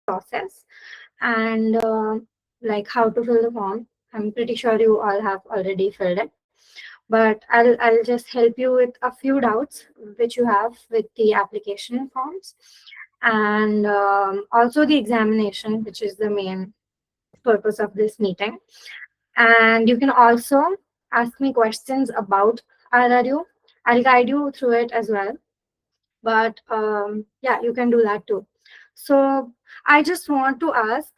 process and like how to fill the form. I'm pretty sure you all have already filled it, but I'll just help you with a few doubts which you have with the application forms, and also the examination, which is the main purpose of this meeting. And you can also ask me questions about RRU. I'll guide you through it as well, but yeah, you can do that too. So I just want to ask,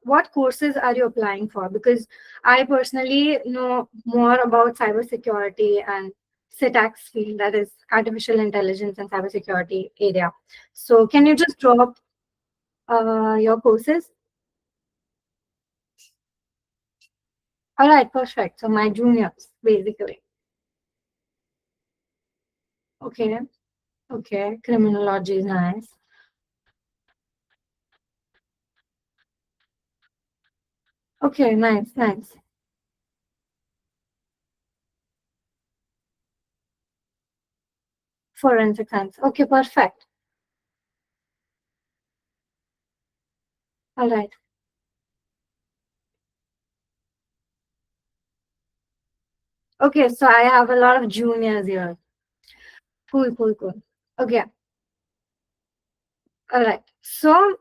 what courses are you applying for? Because I personally know more about cybersecurity and CITAX field, that is artificial intelligence and cybersecurity area. So can you just drop your courses? All right, perfect. So my juniors, basically. Okay, okay. Criminology is nice. Okay, nice, nice. Forensic science. Okay, perfect. All right. Okay, so I have a lot of juniors here. Cool, cool, cool. Okay. All right. So,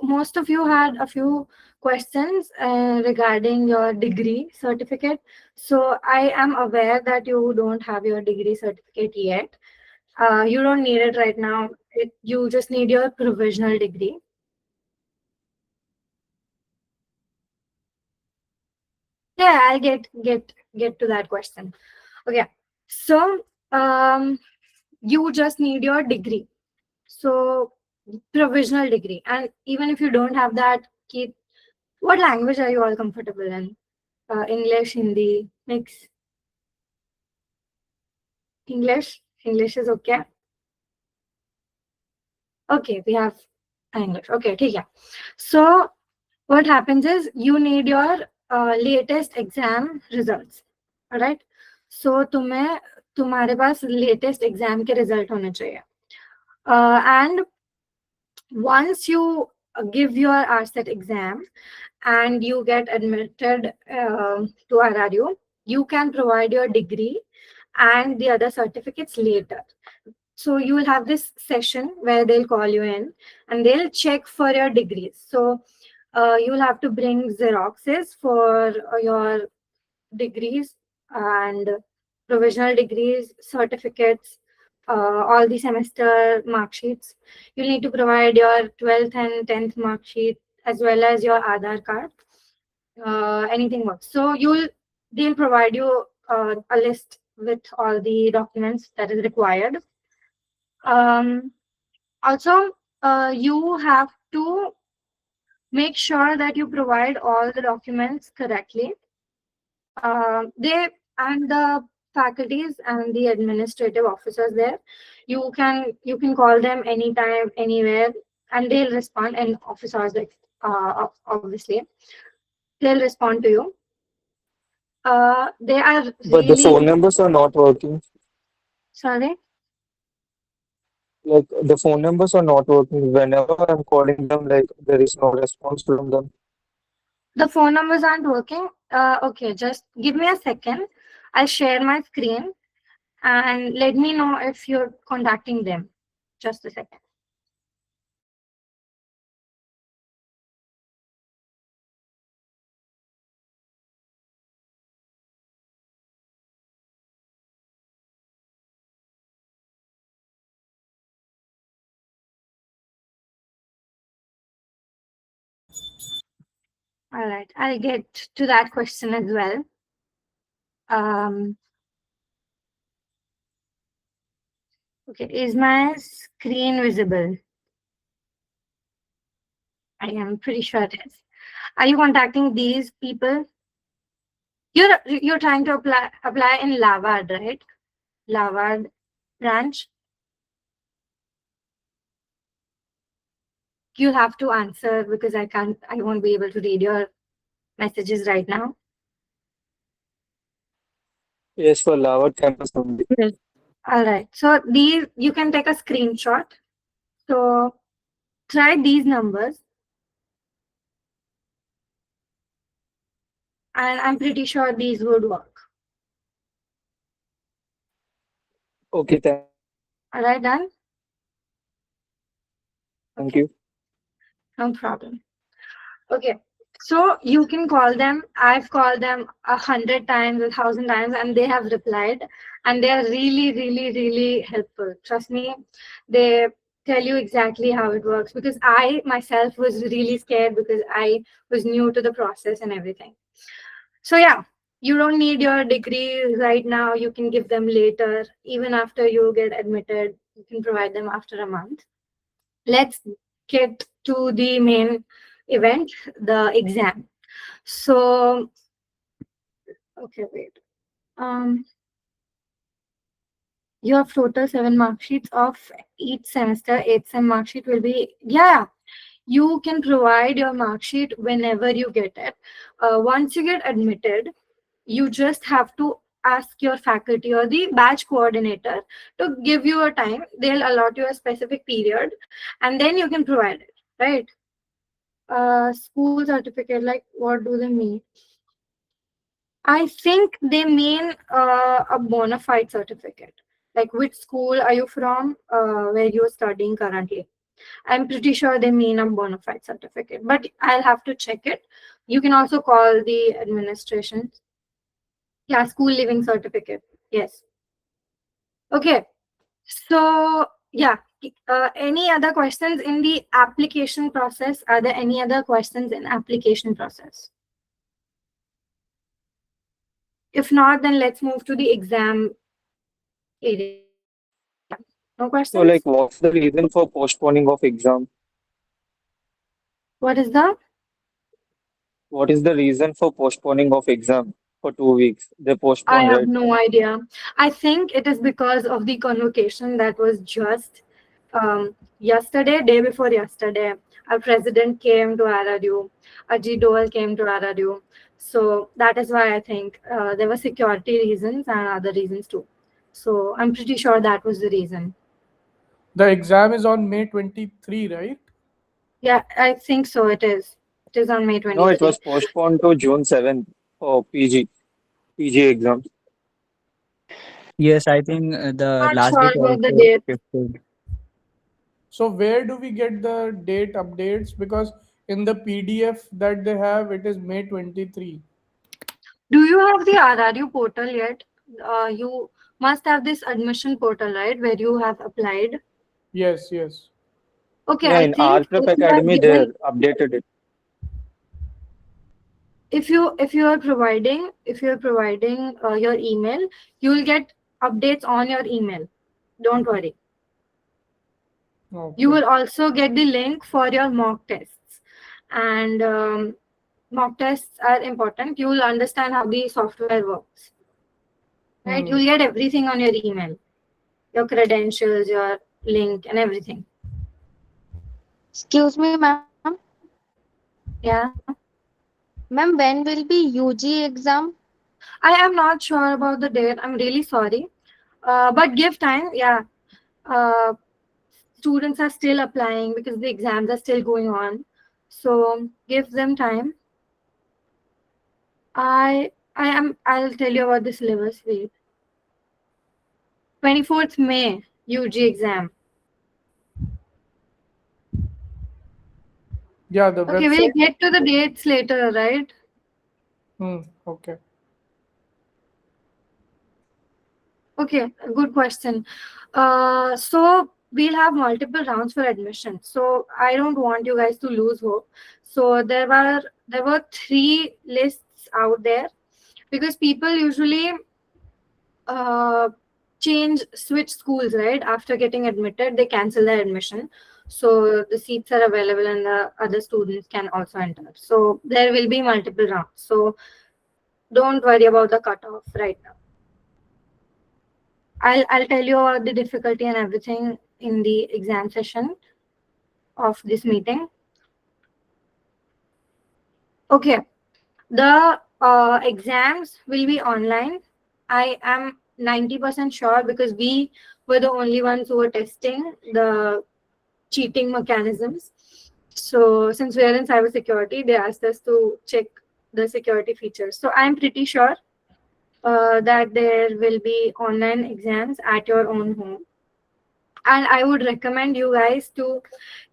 most of you had a few questions regarding your degree certificate. So I am aware that you don't have your degree certificate yet. You don't need it right now. You just need your provisional degree. Yeah, I'll get to that question. Okay. So, you just need your degree. So provisional degree, and even if you don't have that, keep. What language are you all comfortable in? English, Hindi, mix. English is okay. Okay, we have English. Okay, ठीक है. So what happens is you need your latest exam results. All right. So तुम्हारे पास latest exam के result होने चाहिए. And once you give your RCET exam and you get admitted to RRU, you can provide your degree and the other certificates later. So you will have this session where they'll call you in and they'll check for your degrees. So you will have to bring Xeroxes for your degrees and provisional degrees, certificates, all the semester mark sheets. You'll need to provide your 12th and 10th mark sheet as well as your Aadhaar card. Anything works. So they'll provide you a list with all the documents that is required. Also, you have to make sure that you provide all the documents correctly. The faculties and the administrative officers there, you can call them anytime, anywhere, and they'll respond. And officers, like obviously, they'll respond to you. They are But the really phone numbers are not working. sorry. Like the phone numbers are not working. Whenever I'm calling them, like there is no response from them. The phone numbers aren't working. Okay, just give me a second. I'll share my screen and let me know if you're contacting them. Just a second. All right, I'll get to that question as well. Okay, is my screen visible? I am pretty sure it is. Are you contacting these people? You're trying to apply in Lavard, right? Lavard branch. You'll have to answer because I won't be able to read your messages right now. Yes, for Lava campus only. Yes. All right. So these you can take a screenshot. So try these numbers, and I'm pretty sure these would work. Okay, thank you. All right, done? Okay, Thank you. no problem. Okay, so you can call them. I've called them 100 times, 1,000 times, and they have replied. And they are really, really, really helpful. Trust me, they tell you exactly how it works. Because I myself was really scared because I was new to the process and everything. So yeah, you don't need your degree right now. You can give them later, even after you get admitted. You can provide them after a month. Let's get to the main event, the exam. So, okay, wait. Um, you have total 7 mark sheets of each semester. 8 sem mark sheet will be, yeah, you can provide your mark sheet whenever you get it. Once you get admitted, you just have to ask your faculty or the batch coordinator to give you a time. They'll allot you a specific period, and then you can provide it, right? School certificate, like what do they mean? I think they mean a bona fide certificate. Like which school are you from, where you're studying currently. I'm pretty sure they mean a bona fide certificate, but I'll have to check it. You can also call the administration. Yeah, school living certificate. Yes. Okay. So, yeah. Any other questions in the application process? Are there any other questions in application process? If not, then let's move to the exam area. No So, questions? like, what's the reason for postponing of exam? What is the? What is the reason for postponing of exam for 2 weeks? They I postpone, have right? no idea. I think it is because of the convocation that was just yesterday, day before yesterday. Our president came to RRU. Ajit Doval came to RRU. So that is why I think there were security reasons and other reasons too. So I'm pretty sure that was the reason. The exam is on May 23, right? Yeah, I think so. It is. It is on May No, it 23. was postponed to June 7th for PG exams. Yes, I think the Not last sure date about the also date. shifted. So where do we get the date updates? Because in the PDF that they have, it is May 23. Do you have the RRU portal yet? You must have this admission portal, right, where you have applied. Yes, yes. Okay, Yeah, I in think R Prep Academy, they updated it. if you are providing your email, you will get updates on your email. Don't worry. You Okay. will also get the link for your mock tests, and mock tests are important. You will understand how the software works, right? You Hmm. will get everything on your email, your credentials, your link, and everything. Excuse me, ma'am. Yeah. Ma'am, when will be UG exam? I am not sure about the date. I'm really sorry. But give time. Yeah. Uh, Students are still applying because the exams are still going on. So give them time. I'll tell you about the syllabus. Wait. 24th May, UG exam. Yeah, the Okay, we'll website. get to the dates later, right? Okay. Okay, good question. So we'll have multiple rounds for admission. So I don't want you guys to lose hope. So there were 3 lists out there because people usually switch schools, right? After getting admitted, they cancel their admission. So the seats are available and the other students can also enter. So there will be multiple rounds. So don't worry about the cutoff right now. I'll tell you about the difficulty and everything in the exam session of this meeting. Okay, the exams will be online. I am 90% sure because we were the only ones who were testing the cheating mechanisms. So since we are in cybersecurity, they asked us to check the security features. So I'm pretty sure that there will be online exams at your own home. And I would recommend you guys to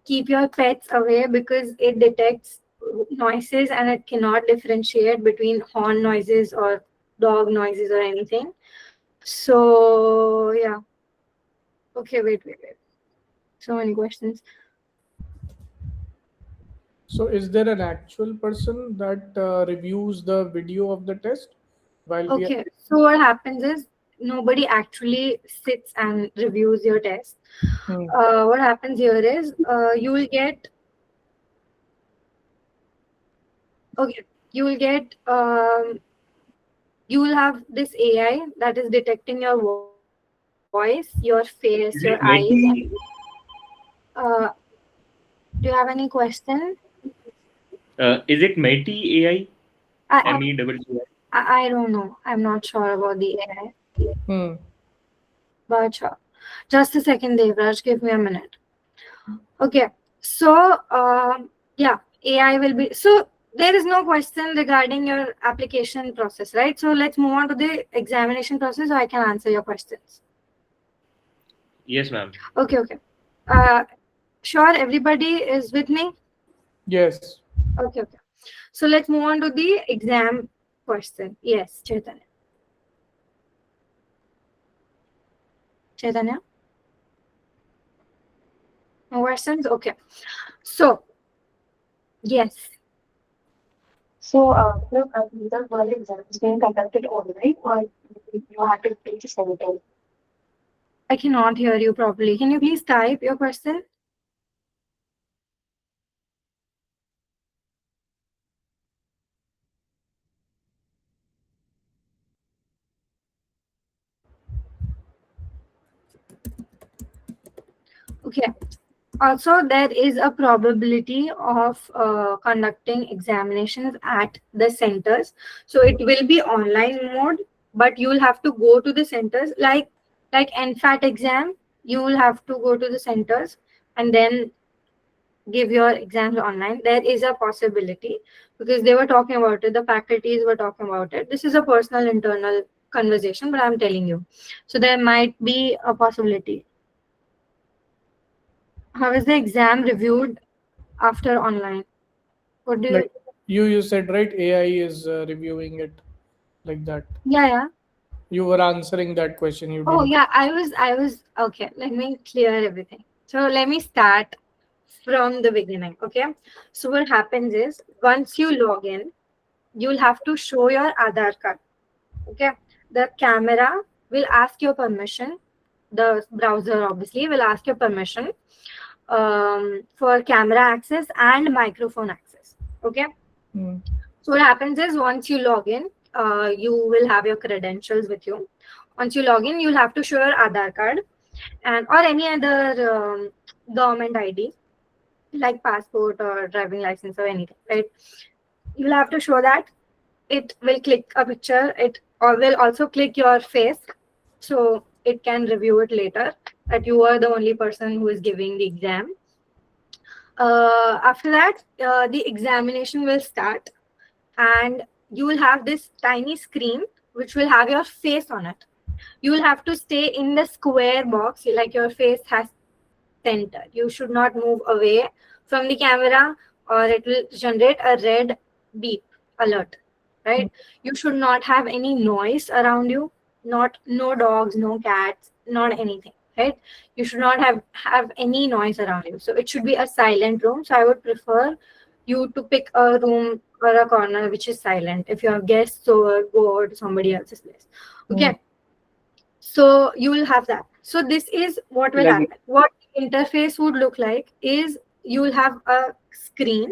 keep your pets away because it detects noises and it cannot differentiate between horn noises or dog noises or anything. So yeah. Okay, wait. So many questions. So is there an actual person that reviews the video of the test while we are? Okay, so what happens is nobody actually sits and reviews your test. Hmm. What happens here is you will get you will have this AI that is detecting your voice, your face, your eyes, Is and it Meti? uh, do you have any question? Is it Meti AI? I, MEWI? I don't know. I'm not sure about the AI, Hmm. but sure. Just a second, Devraj. Give me a minute. Okay, so yeah, AI will be so. There is no question regarding your application process, right? So let's move on to the examination process so I can answer your questions. Yes, ma'am. Okay. Uh, sure, everybody is with me? Yes. Okay. So let's move on to the exam question. Yes, Chaitanya. No questions? Okay. So, yes. So, the whole exam is being conducted online, or you have to take the center? I cannot hear you properly. Can you please type your question? Okay. Also, there is a probability of conducting examinations at the centers. So it will be online mode, but you will have to go to the centers like NFAT exam. You will have to go to the centers and then give your exams online. There is a possibility because they were talking about it. The faculties were talking about it. This is a personal internal conversation, but I'm telling you. So there might be a possibility. How is the exam reviewed after online? What do Like you said, right? AI is reviewing it like that. yeah. You were answering that question. You Oh didn't. yeah, I was okay. Let me clear everything. So let me start from the beginning. Okay. So what happens is once you log in, you'll have to show your Aadhaar card. Okay. The camera will ask your permission. The browser obviously will ask your permission for camera access and microphone access. Okay. Hmm. So what happens is once you log in, you will have your credentials with you. Once you log in, you'll have to show your Aadhaar card and or any other government ID like passport or driving license or anything, right? You'll have to show that. It will click a picture. It will also click your face, so it can review it later that you are the only person who is giving the exam. After that, the examination will start and you will have this tiny screen which will have your face on it. You will have to stay in the square box like your face has center. You should not move away from the camera or it will generate a red beep alert, right? You should not have any noise around you, not no dogs, no cats, not anything, right? You should not have any noise around you. So it should be a silent room. So I would prefer you to pick a room or a corner which is silent. If you have guests over, go over to somebody else's place. Okay. So you will have that. So this is what will happen. What interface would look like is you will have a screen,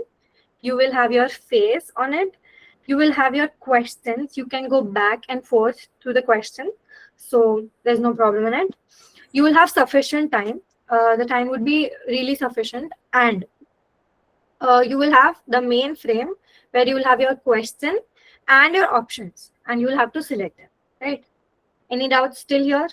you will have your face on it, you will have your questions. You can go back and forth to the question. So there's no problem in it. You will have sufficient time. The time would be really sufficient. And you will have the main frame where you will have your question and your options. And you will have to select them, right? Any doubts still here?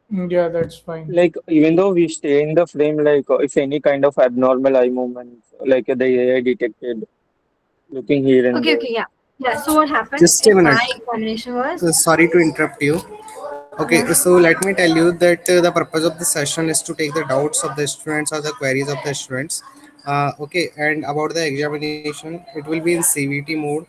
Yeah, that's fine. Like even though we stay in the frame, like if any kind of abnormal eye movement, like the AI detected, looking here and Okay, there. okay, yeah. Yeah, so what happened Just a in my minute. examination was, Sorry to interrupt you. Okay, yeah, so let me tell you that the purpose of the session is to take the doubts of the students or the queries of the students. Okay, and about the examination, it will be in CVT mode.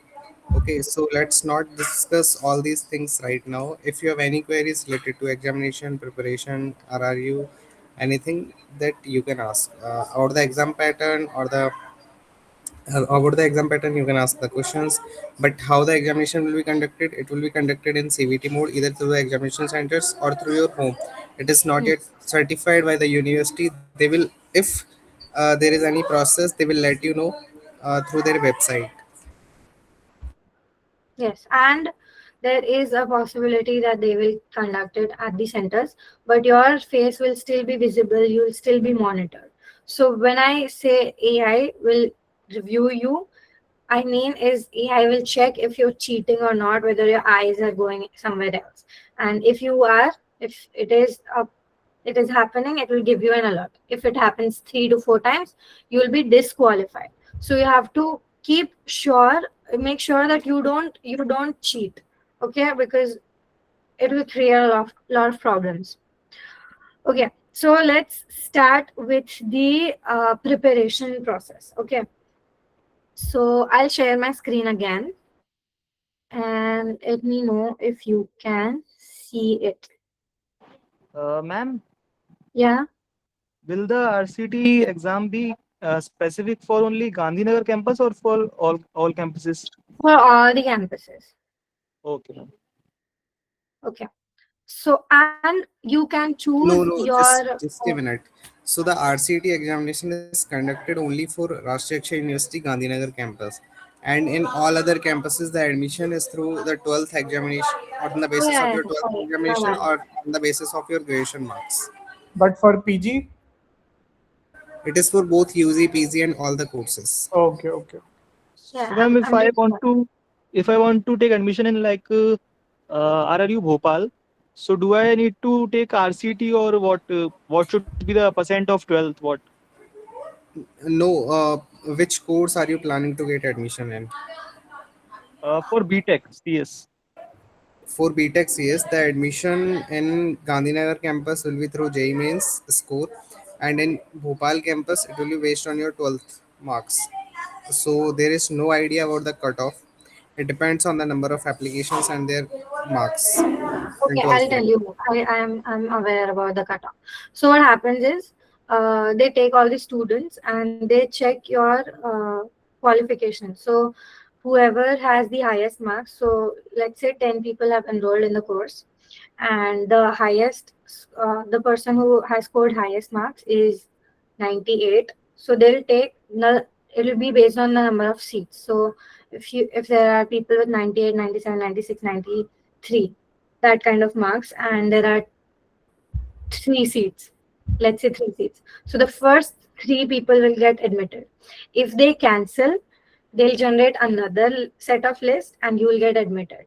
Okay, so let's not discuss all these things right now. If you have any queries related to examination preparation, RRU, anything that you can ask about the exam pattern or the about the exam pattern, you can ask the questions. But how the examination will be conducted, it will be conducted in CVT mode, either through the examination centers or through your home. It is not yet yes, certified by the university. They will, if there is any process, they will let you know through their website. yes. And there is a possibility that they will conduct it at the centers, but your face will still be visible, you will still be monitored. So when I say AI will review you, I mean is AI will check if you're cheating or not, whether your eyes are going somewhere else. And if you are, if it is happening, it will give you an alert. If it happens 3 to 4 times, you will be disqualified. So you have to make sure that you don't cheat, okay? Because it will create a lot of problems. Okay, so let's start with the preparation process. Okay, so I'll share my screen again and let me know if you can see it. Ma'am, Yeah, will the RCT exam be specific for only Gandhinagar campus or for all campuses? for all the campuses. Okay, ma'am. Okay, so and you can choose No, no, your just a minute. So the RCT examination is conducted only for Rashtriya University Gandhinagar campus, and in all other campuses, the admission is through the 12th examination, or on the oh basis of yeah, your yeah, 12th sorry, my examination, bad. or on the basis of your graduation marks. But for PG? It is for both UG, PG, and all the courses. Okay, okay. Yeah, So, ma'am, I'm just if I want to take admission in like RRU Bhopal, so do I need to take RCT or what? What should be the percent of 12th? What No, which course are you planning to get admission in? for BTech CS? For BTech CS, the admission in Gandhinagar campus will be through JEE Mains score, and in Bhopal campus, it will be based on your 12th marks. So there is no idea about the cutoff. It depends on the number of applications and their marks in okay. 12th I'll tell grade. you. I'm aware about the cutoff. So what happens is, they take all the students and they check your qualification. So whoever has the highest marks. So let's say 10 people have enrolled in the course, and the person who has scored highest marks is 98. So they'll take it'll be based on the number of seats. So if there are people with 98, 97, 96, 93, that kind of marks, and there are 3 seats, let's say 3 seats, so the first 3 people will get admitted. If they cancel, they'll generate another set of list and you will get admitted.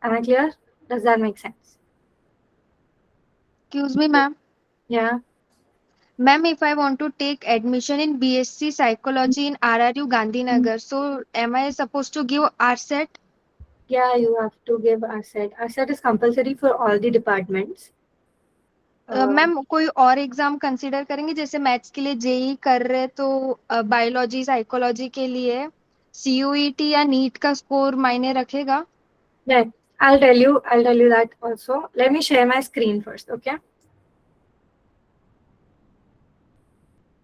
Am I clear? Does that make sense? Excuse me, ma'am. Yeah, Ma'am, if I want to take admission in BSc Psychology in RRU Gandhinagar, so am I supposed to give RCET? yeah, you have to give RCET. RCET is compulsory for all the departments. Ma'am कोई और exam consider करेंगे जैसे maths के लिए JEE कर रहे तो biology psychology के लिए सीयूईटी या नीट का स्कोर मायने रखेगा? Yeah, I'll tell you that also. Let me share my screen first, okay?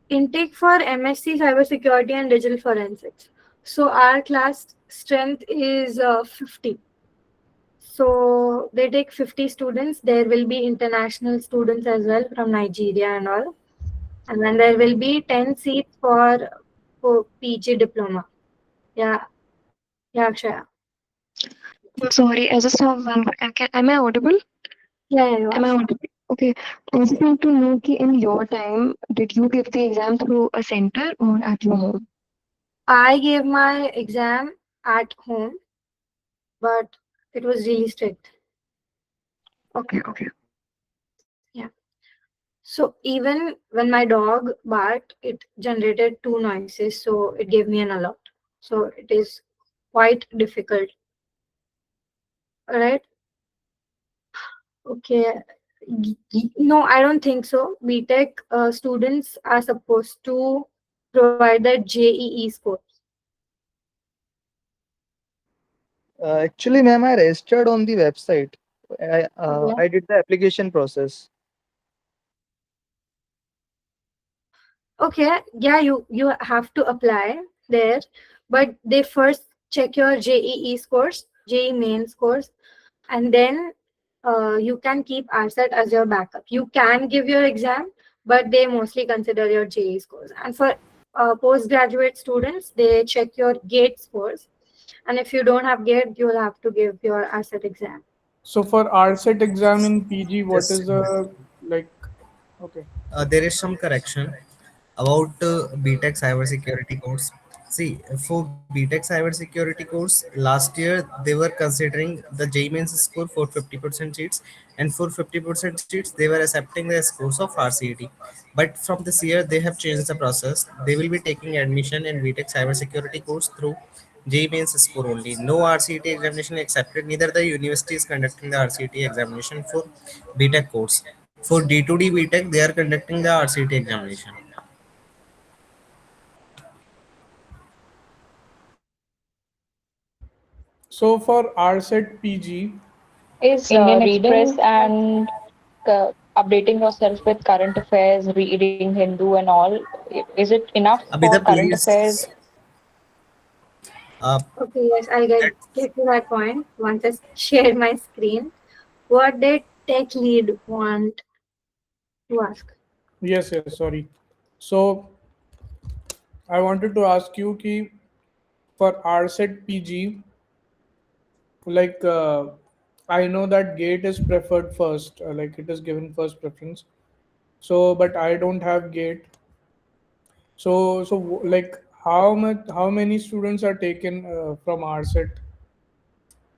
Intake for MSc Cybersecurity and Digital Forensics. So our class strength is 50. So they take 50 students. There will be international students as well from Nigeria and all. And then there will be 10 seats for PG diploma. Yeah, yeah, Akshaya. I'm sorry, I just have one. Am I audible? Yeah, you Am I are. audible? Okay. I just want to know कि in your time, did you give the exam through a center or at your home? I gave my exam at home, but it was really strict. Okay, okay. So even when my dog barked, it generated two noises, so it gave me an alert. So it is quite difficult, right? Okay. No, I don't think so. BTech students are supposed to provide the JEE score. Actually, ma'am, I registered on the website. Okay. I did the application process. Okay, yeah, you have to apply there, but they first check your JEE scores, JEE main scores, and then you can keep RCET as your backup. You can give your exam, but they mostly consider your JEE scores. And for postgraduate students, they check your GATE scores, and if you don't have GATE, you'll have to give your RCET exam. So for RCET exam in PG, what Just is the like? Okay. there is some correction about BTech cybersecurity course. See, for BTech cybersecurity course, last year they were considering the JEE Mains score for 50% seats, and for 50% seats they were accepting the scores of RCET. But from this year they have changed the process. They will be taking admission in BTech cybersecurity course through JEE Mains score only. No RCET examination accepted. Neither the university is conducting the RCET examination for BTech course. For D2D BTech, they are conducting the RCET examination. So for RCET PG, Is Indian reading Express and updating yourself with current affairs, reading Hindu and all, is it enough for Abhida, current affairs? please. Uh, Okay, yes, I'll get to that point once I share my screen. What did tech lead want to ask? yes, sorry. So I wanted to ask you ki for RCET PG, like I know that gate is preferred first, like it is given first preference. So, but I don't have gate. So like how many students are taken from RCET?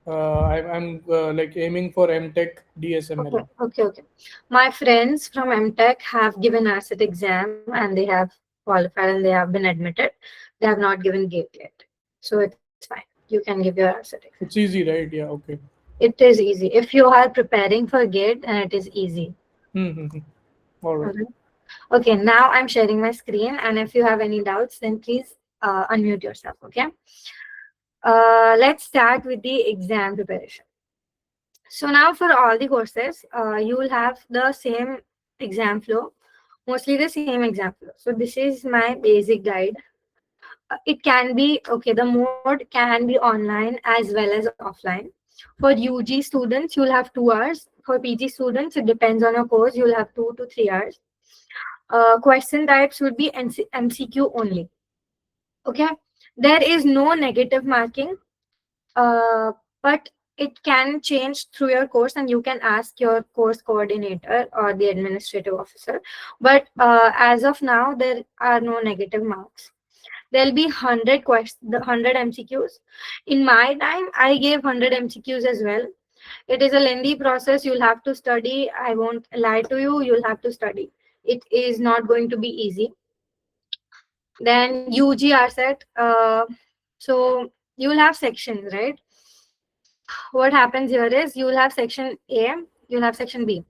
I'm like aiming for MTech Okay, DSML. okay. My friends from MTech have given ACET exam and they have qualified and they have been admitted. They have not given GATE yet. So it's fine. You can give your ACET exam. It's easy, right? Yeah. Okay. It is easy. If you are preparing for GATE, then it is easy. Mm-hmm. All right. Alright. Okay, now I'm sharing my screen, and if you have any doubts, then please unmute yourself. Okay. Let's start with the exam preparation. So now for all the courses, you will have the same exam flow, mostly the same exam flow. So this is my basic guide. It can be, okay, the mode can be online as well as offline. For UG students, you'll have 2 hours. For PG students, it depends on your course, you'll have 2 to 3 hours. Question types would be MCQ only. Okay, there is no negative marking, but it can change through your course, and you can ask your course coordinator or the administrative officer. But as of now, there are no negative marks. There'll be 100 questions, the 100 MCQs. In my time, I gave 100 MCQs as well. It is a lengthy process. You'll have to study. I won't lie to you. You'll have to study. It is not going to be easy. Then UG RCET. So you will have sections, right? What happens here is you will have section A, you'll have section B.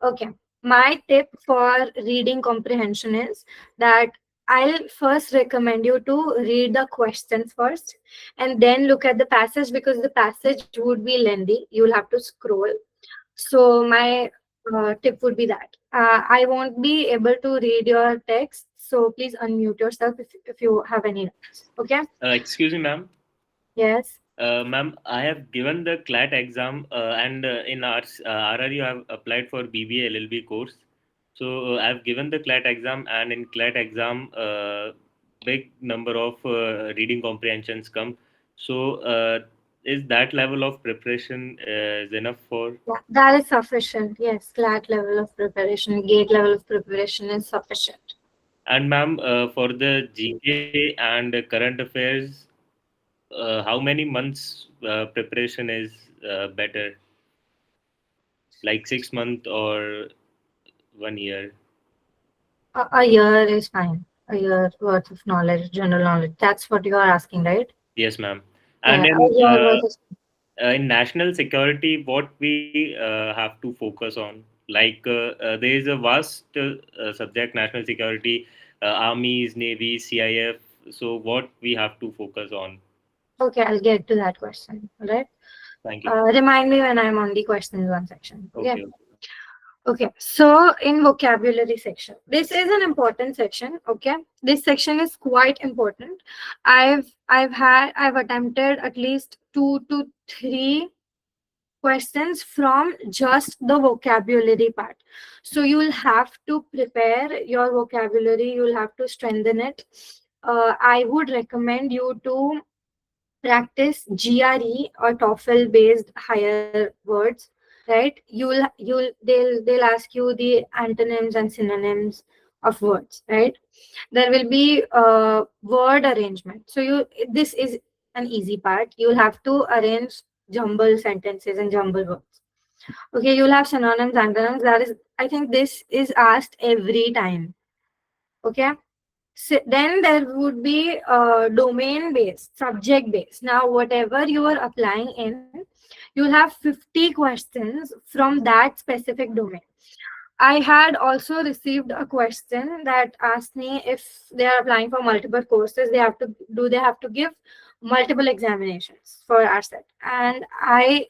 Okay. My tip for reading comprehension is that I'll first recommend you to read the questions first and then look at the passage, because the passage would be lengthy. You'll have to scroll. So my tip would be that I won't be able to read your text. So please unmute yourself if you have any doubts. Okay. Excuse me, ma'am. Yes. Ma'am, I have given the CLAT exam and in our RRU I have applied for BBA LLB course. So I have given the CLAT exam, and in CLAT exam, big number of reading comprehensions come. So is that level of preparation is enough for? Yeah, that is sufficient. Yes, CLAT level of preparation, GATE level of preparation is sufficient. And ma'am, for the GK and current affairs, how many months preparation is better? Like 6 months or 1 year? A year is fine. A year worth of knowledge, general knowledge. That's what you are asking, right? Yes, ma'am. And Yeah, a year worth is in national security, what we have to focus on? Like there is a vast subject, national security, armies, navy, CIF. So what we have to focus on? okay. I'll get to that question. All right. Thank you. Remind me when I'm on the questions one section. Okay. Okay. Okay. So in vocabulary section, this is an important section. Okay. This section is quite important. I've attempted at least 2 to 3 questions from just the vocabulary part. So you'll have to prepare your vocabulary, you'll have to strengthen it. I would recommend you to practice GRE or TOEFL based higher words, right? They'll ask you the antonyms and synonyms of words, right? There will be word arrangement. So this is an easy part. You'll have to arrange jumble sentences and jumble words. Okay, you'll have synonyms, antonyms. That is, I think this is asked every time. Okay. So then there would be domain based, subject based. Now, whatever you are applying in, you'll have 50 questions from that specific domain. I had also received a question that asked me if they are applying for multiple courses, they have to give multiple examinations for RCET? And I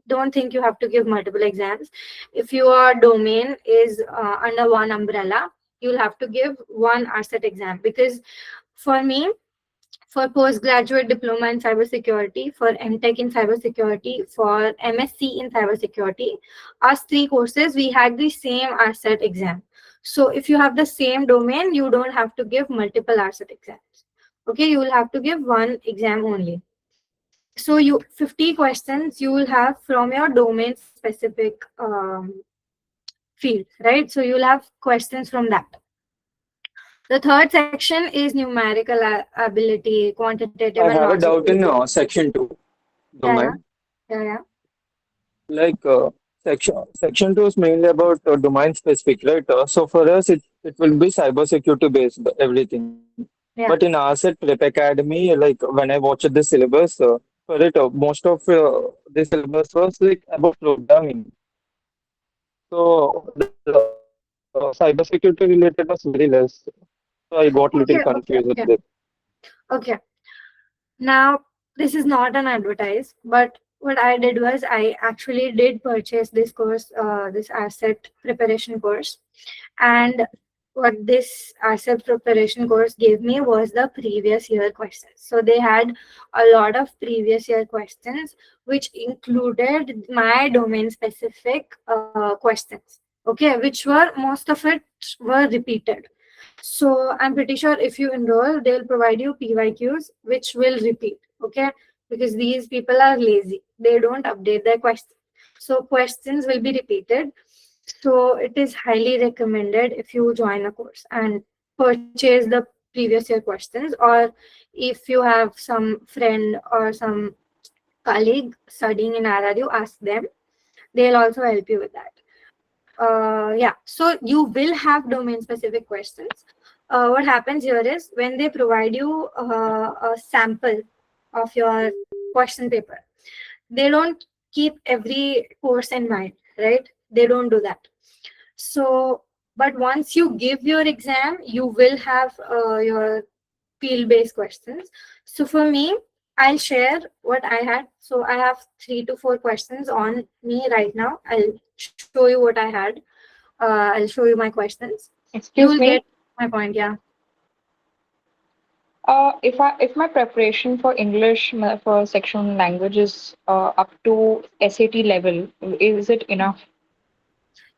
don't think you have to give multiple exams. If your domain is under one umbrella, you'll have to give one RCET exam. Because for me, for postgraduate diploma in cybersecurity, for MTech in cybersecurity, for MSc in cybersecurity, us 3 courses, we had the same RCET exam. So if you have the same domain, you don't have to give multiple RCET exams. Okay, you will have to give one exam only. So 50 questions you will have from your domain specific field, right? So you'll have questions from that. The third section is numerical ability, quantitative I and have a logic. doubt in section 2. Don't Yeah, mind. yeah. Like section 2 is mainly about domain specific, right? So for us, it will be cybersecurity based, everything. But in Yeah. RSET Prep Academy, like when I watched the syllabus, for it, most of the syllabus was like about programming. So the cybersecurity related was very less. So I got little Okay, confused okay, with okay. it. Okay. Now, this is not an advertise, but what I did was I actually did purchase this course, this asset preparation course. And what this asset preparation course gave me was the previous year questions. So they had a lot of previous year questions, which included my domain specific questions. Okay, which were most of it were repeated. So I'm pretty sure if you enroll, they'll provide you PYQs, which will repeat. Okay, because these people are lazy, they don't update their questions. So questions will be repeated. So it is highly recommended if you join a course and purchase the previous year questions, or if you have some friend or some colleague studying in RRU, ask them. They'll also help you with that. Yeah, so you will have domain specific questions. What happens here is when they provide you a sample of your question paper, they don't keep every course in mind, right? They don't do that. So, but once you give your exam, you will have your field based questions. So for me, I'll share what I had. So I have 3 to 4 questions on me right now. I'll show you what I had. I'll show you my questions. You will Excuse get me. my point. Yeah. If my preparation for English for section language is up to SAT level, is it enough?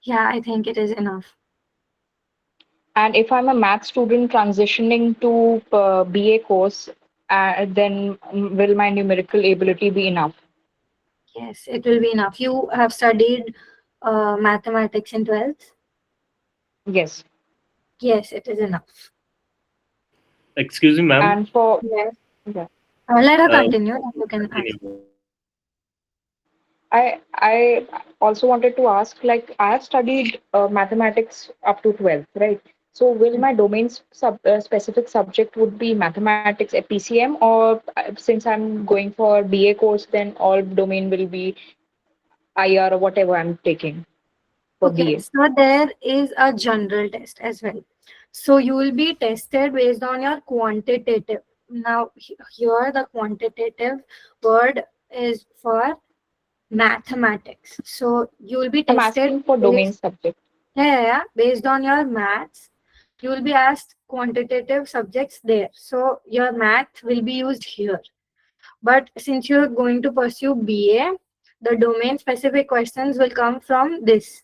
Yeah, I think it is enough. And if I'm a math student transitioning to BA course, then will my numerical ability be enough? Yes, it will be enough. You have studied mathematics in 12th? Yes. Yes, it is enough. Excuse me, ma'am. And for Yes. yeah. Let her Uh, continue. You can ask. continue. I also wanted to ask, like I have studied mathematics up to 12th, right? So will my specific subject would be mathematics at PCM, or since I'm going for BA course, then all domain will be IR or whatever I'm taking for Okay, BA? so there is a general test as well. So you will be tested based on your quantitative. Now, here the quantitative word is for mathematics. So you will be I'm tested asking for domain based, subject. based on your maths. You will be asked quantitative subjects there. So your math will be used here. But since you're going to pursue BA, the domain specific questions will come from this.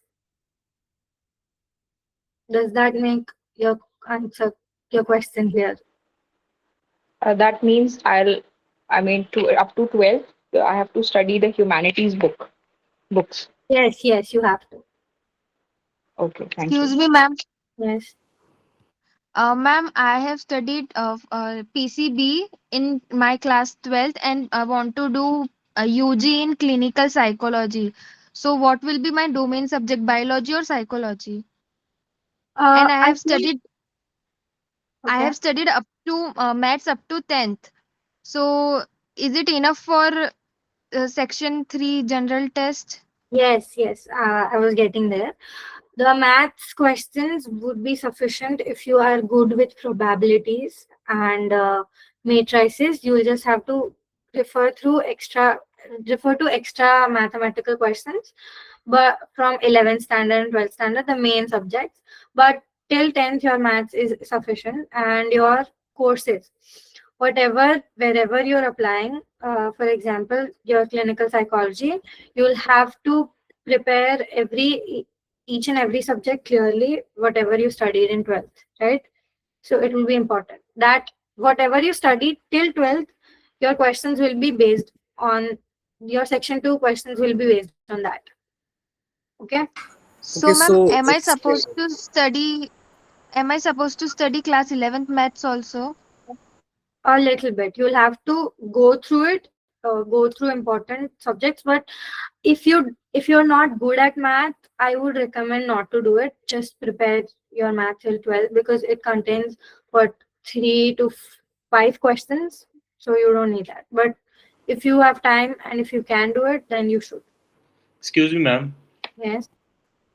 Does that make your answer your question clear? That means I mean, to up to 12th, I have to study the humanities books. Yes, yes, you have to. Okay, thank you. Excuse me, ma'am. Yes. Ma'am, I have studied PCB in my class 12th and I want to do UG in clinical psychology. So what will be my domain subject, biology or psychology? And I think I okay. have studied up to maths up to 10th. So is it enough for section 3 general test? Yes, yes. I was getting there. The maths questions would be sufficient if you are good with probabilities and matrices. You will just have to refer through extra refer to extra mathematical questions, but from 11th standard and 12th standard, the main subjects. But till 10th, your maths is sufficient, and your courses, whatever wherever you're applying. For example, your clinical psychology, you will have to prepare each and every subject clearly, whatever you studied in 12th, right? So it will be important that whatever you studied till 12th, your questions will be based on your section 2 questions will be based on that. Okay. Okay, So ma'am, so it's am I supposed to study class 11th maths also? A little bit. You'll have to go through it, go through important subjects. But if you're not good at math, I would recommend not to do it. Just prepare your math till 12 because it contains what 3 to 5 questions. So you don't need that. But if you have time and if you can do it, then you should. Excuse me, ma'am. Yes.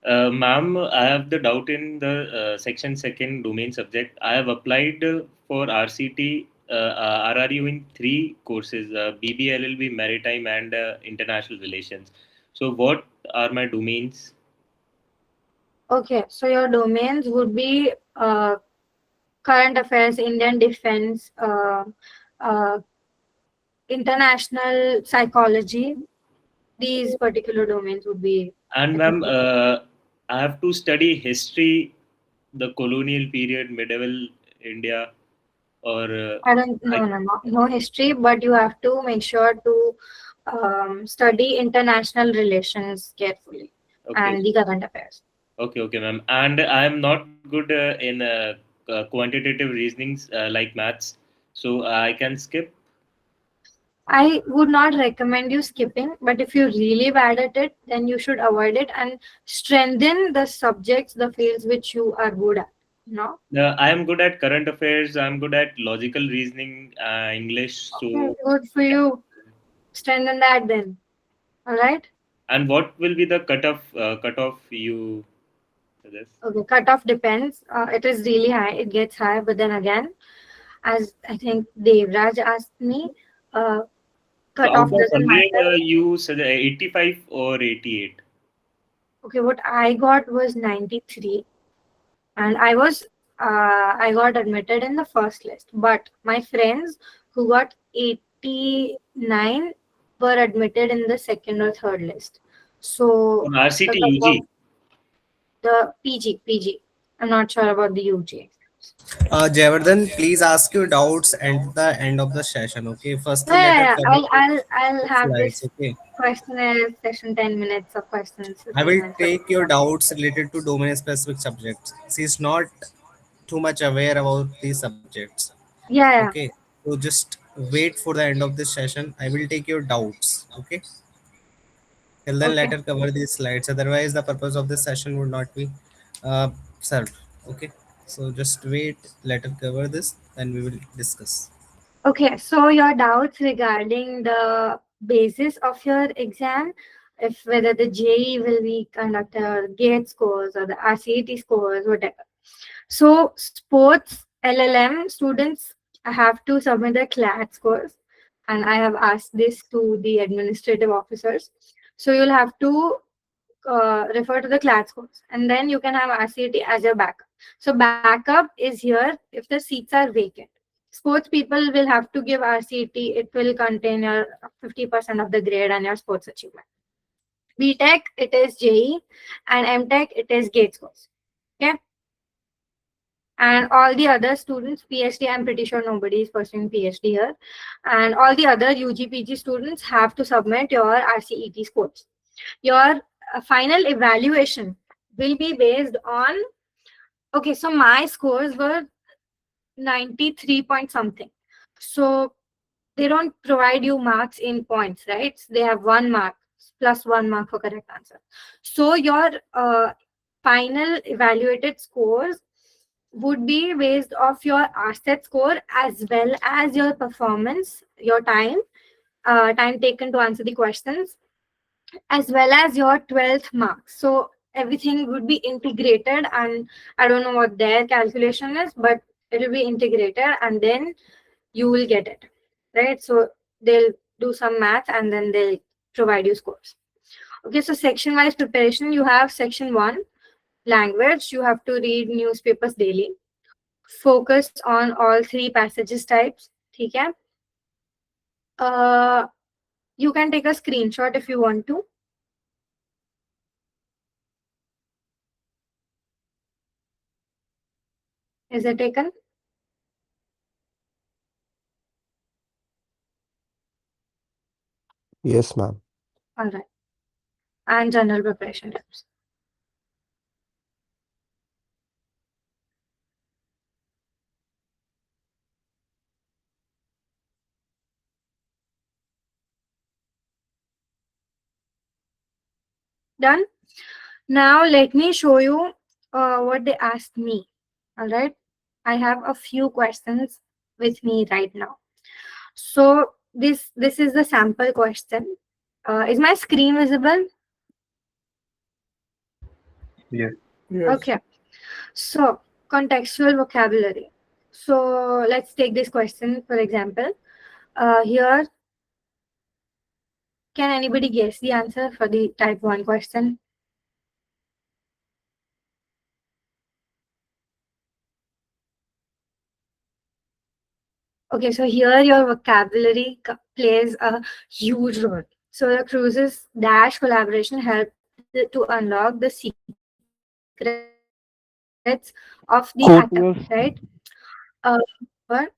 Ma'am, I have the doubt in the section second domain subject. I have applied for RCT, RRU in 3 courses: BB, LLB, Maritime, and International Relations. So, what are my domains? Okay. So your domains would be current affairs, Indian defense, uh, international psychology. These particular domains would be And ma'am, applicable. I have to study history, the colonial period, medieval India, or I don't I, know, no history, but you have to make sure to study international relations carefully okay, and the current affairs. okay, ma'am. And I am not good in quantitative reasonings like maths, so I can skip. I would not recommend you skipping, but if you're really bad at it, then you should avoid it and strengthen the subjects, the fields which you are good at. No? I am good at current affairs. I am good at logical reasoning, English. Okay, So, good for you. Strengthen that then. All right. and what will be the cutoff? Cutoff you suggest? Okay, cutoff depends. It is really high. It gets high, but then again, as I think Devraj asked me, uh, So, out cutoff of doesn't 100, matter. you suggest 85 or 88? Okay, what I got was 93, and I got admitted in the first list. But my friends who got 89 were admitted in the second or third list. So On the RCT cutoff, UG. the PG. I'm not sure about the UG. Javardhan, please ask your doubts at the end of the session. Okay, firstly, let us Yeah. cover I'll the have slides. this Okay, questionnaire session 10 minutes of questions, I 15 will minutes of take your doubts related to domain specific subjects. She is not too much aware about these subjects. yeah. Okay, so just wait for the end of this session. I will take your doubts. Okay, till then let Okay. her cover these slides. Otherwise, the purpose of this session would not be served. Okay, So just wait, let her cover this, then we will discuss. Okay, so your doubts regarding the basis of your exam, if whether the JE will be conducted or GATE scores or the RCET scores, whatever. So sports LLM students have to submit their CLAT scores, and I have asked this to the administrative officers. So you'll have to refer to the CLAT scores, and then you can have RCET as your backup. So backup is here if the seats are vacant. Sports people will have to give RCET. It will contain your 50% of the grade and your sports achievement. BTech, it is JE, and MTech, it is GATE scores. Okay. And all the other students, PhD, I'm pretty sure nobody is pursuing PhD here. And all the other UG, PG students have to submit your RCET scores. Your final evaluation will be based on, okay, so my scores were 93 point something. So they don't provide you marks in points, right? They have 1 mark plus 1 mark for correct answer. So your final evaluated scores would be based off your RCET score as well as your performance, your time taken to answer the questions, as well as your 12th marks. So everything would be integrated, and I don't know what their calculation is, but it will be integrated and then you will get it, right? So they'll do some math and then they'll provide you scores. Okay, so section wise preparation, you have section 1, language. You have to read newspapers daily. Focus on all 3 passages types. Okay. You can take a screenshot if you want to. Is it taken? Yes, ma'am. All right. And general preparation tips. Done. Now let me show you what they asked me. All right. I have a few questions with me right now. So this is the sample question. Is my screen visible? Yes. Yes. Okay. So contextual vocabulary. So let's take this question for example. Here, can anybody guess the answer for the type 1 question? Okay, so here your vocabulary plays a huge role. So the cruises dash collaboration helped to unlock the secrets of the atom, right? Courtiers. What?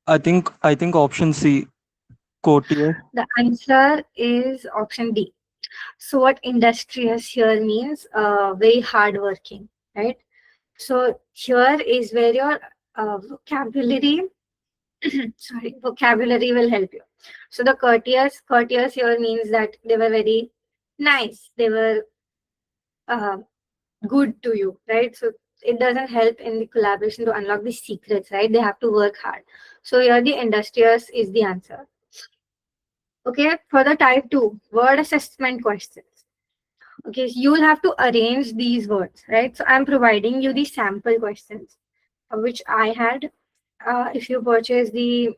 I think option C, courtier. The answer is option D. So what industrious here means very hardworking, right? So here is where your vocabulary vocabulary will help you. So the courteous here means that they were very nice, they were uh, good to you, right? So it doesn't help in the collaboration to unlock the secrets, right? They have to work hard. So here the industrious is the answer. Okay, for the type 2 word assessment questions. Okay, so you will have to arrange these words, right? So I'm providing you the sample questions which I had. If you purchase the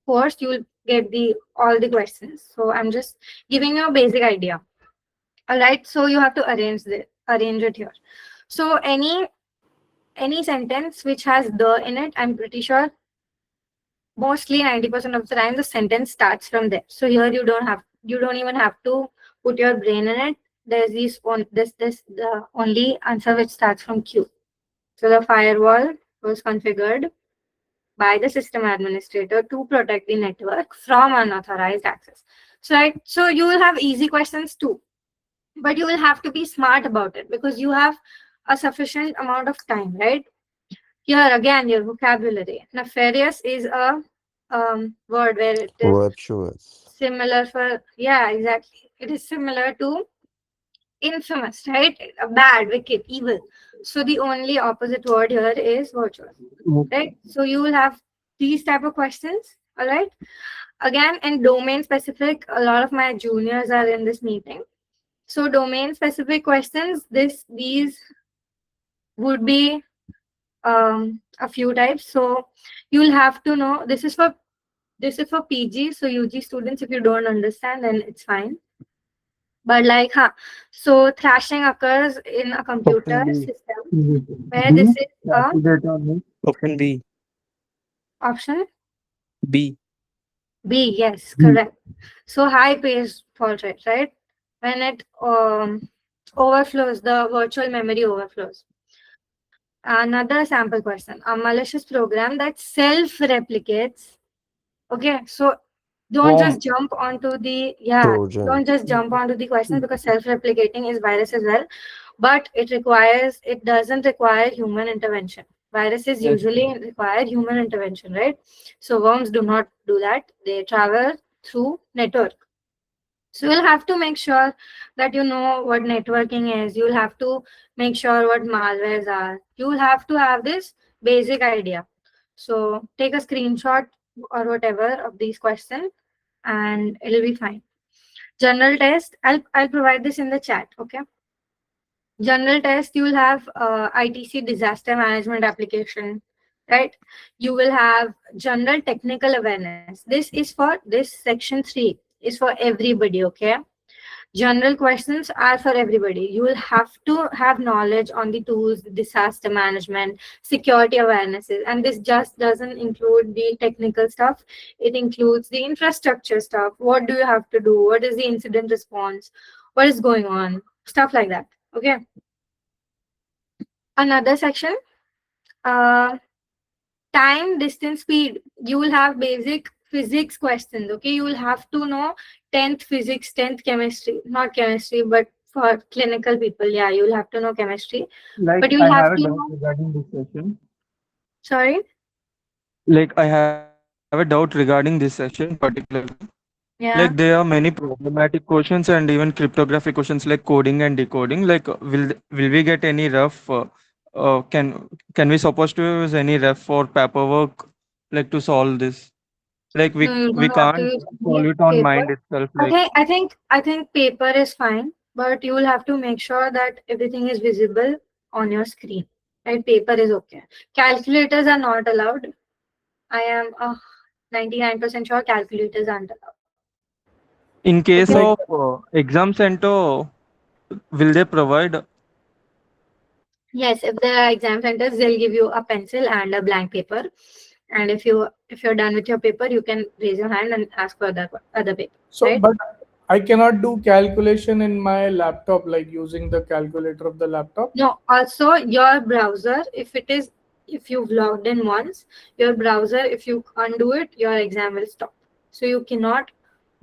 course, you will get the all the questions. So I'm just giving you a basic idea. All right, so you have to arrange it here. So any sentence which has the in it, I'm pretty sure mostly 90% of the time the sentence starts from there. So here you don't even have to put your brain in it. There's the only answer which starts from Q. So the firewall was configured by the system administrator to protect the network from unauthorized access. So right, so you will have easy questions too, but you will have to be smart about it because you have a sufficient amount of time, right? Here again, your vocabulary. Nefarious is a word where it is Virtuous. similar for, yeah, exactly. It is similar to infamous, right? Bad, wicked, evil. So the only opposite word here is virtual, right? So you will have these type of questions, all right? Again, in domain specific, a lot of my juniors are in this meeting. So domain specific questions, these would be a few types. So you'll have to know this is for PG. So UG students, if you don't understand, then it's fine. But like, so thrashing occurs in a computer Option B. system where this is a Option B. option B. B. Yes, correct. So high paced fault rate, right? When it overflows, the virtual memory overflows. Another sample question: a malicious program that self-replicates. Okay, so don't just Worm. jump onto the Trojan. don't just jump onto the question, because self-replicating is virus as well, but it doesn't require human intervention. Viruses Yes. usually require human intervention, right? So worms do not do that. They travel through network. So you'll have to make sure that you know what networking is. You'll have to make sure what malwares are. You'll have to have this basic idea. So take a screenshot or whatever of these questions and it'll be fine. General test, I'll provide this in the chat, okay? General test, you'll have ITC disaster management application, right? You will have general technical awareness. This is for this section 3 is for everybody, okay? General questions are for everybody. You will have to have knowledge on the tools, disaster management, security awarenesses, and this just doesn't include the technical stuff. It includes the infrastructure stuff. What do you have to do? What is the incident response? What is going on? Stuff like that. Okay. Another section, uh, time, distance, speed. You will have basic physics questions. Okay, you will have to know 10th physics, 10th chemistry, not chemistry, but for clinical people, yeah, you will have to know chemistry, Like but you I will have have a to doubt know. regarding this session. Sorry. Like I have a doubt regarding this session particularly. Like there Yeah. are many problematic questions and even cryptographic questions like coding and decoding. Like will we get any rough? Can we supposed to use any rough for paperwork like to solve this? Like No, you we don't have to can't use solve any it on paper. mind itself. I Like think I think I think paper is fine, but you will have to make sure that everything is visible on your screen. Right? Paper is okay. Calculators are not allowed. I am 99% sure calculators aren't allowed. in case Okay. Like, of exam center, will they provide? Yes, if there are exam centers, they'll give you a pencil and a blank paper. And if you're done with your paper, you can raise your hand and ask for other paper. so, Right? but I cannot do calculation in my laptop, like using the calculator of the laptop. No, also your browser, if you've logged in once, your browser, if you undo it, your exam will stop. So you cannot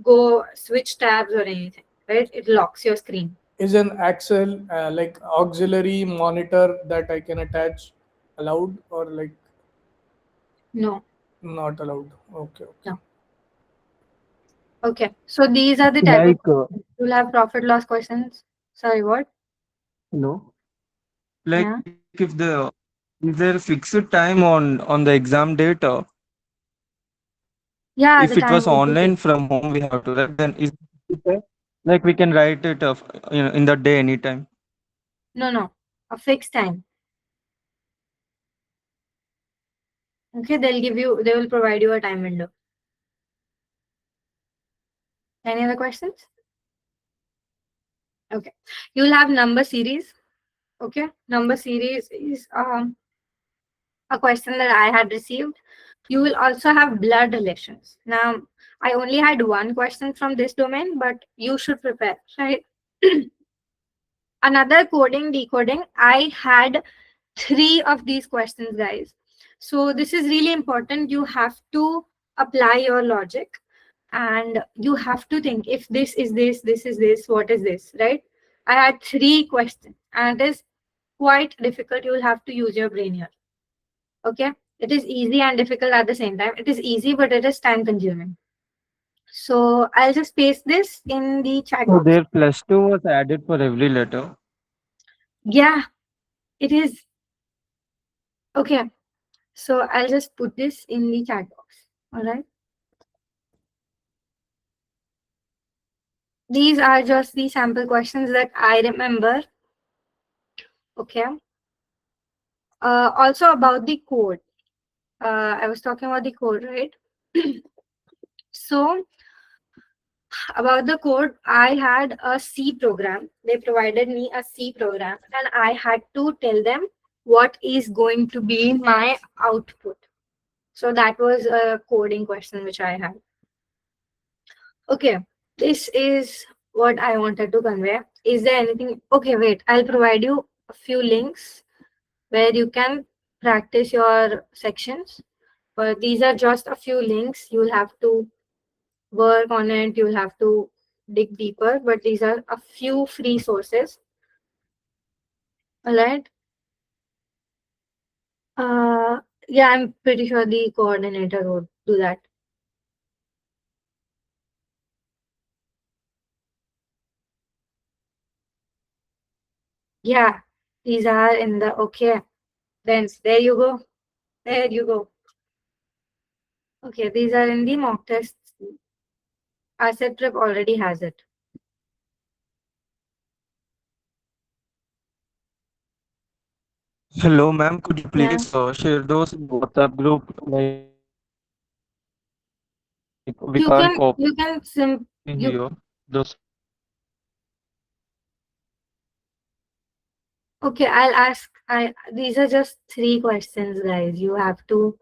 go switch tabs or anything, right? It locks your screen. Is an Excel like auxiliary monitor that I can attach allowed, or like No, not allowed? Okay, okay. no. Okay. So these are the type of Like questions. You'll have profit loss questions. Sorry, what? hello. Like Yeah. if is there fixed time on the exam date? Yeah, If the it time was would be online fixed. from home, we have to write. Then is it okay? Like we can write it in the day anytime. No, no. A fixed time. Okay, they will provide you a time window. Any other questions? Okay. You'll have number series. Okay. Number series is a question that I had received. You will also have blood relations. Now, I only had one question from this domain, but you should prepare, right? Another coding, decoding, I had 3 of these questions, guys. So this is really important. You have to apply your logic and you have to think, if this is this is this, what is this, right? I had 3 questions and it is quite difficult. You will have to use your brain here. Okay. It is easy and difficult at the same time. It is easy, but it is time consuming. So I'll just paste this in the chat So box. their plus two was added for every letter. Yeah. It is okay. So I'll just put this in the chat box. All right. These are just the sample questions that I remember. Okay. Also about the code. I was talking about the code, right? So about the code, I had a C program. They provided me a C program, and I had to tell them what is going to be my output. So that was a coding question which I had. Okay, this is what I wanted to convey. Is there anything? Okay, wait, I'll provide you a few links where you can practice your sections. But these are just a few links. You'll have to work on it. You'll have to dig deeper. But these are a few free sources. All right. Yeah, I'm pretty sure the coordinator would do that. Yeah, these are in the okay. Then there you go. There you go. Okay, these are in the mock tests. RCET Prep already has it. Hello, ma'am. Could you Yeah. please share those in WhatsApp group? Like we can't copy You can you here. Those. okay, I'll ask. These are just 3 questions, guys. You have to.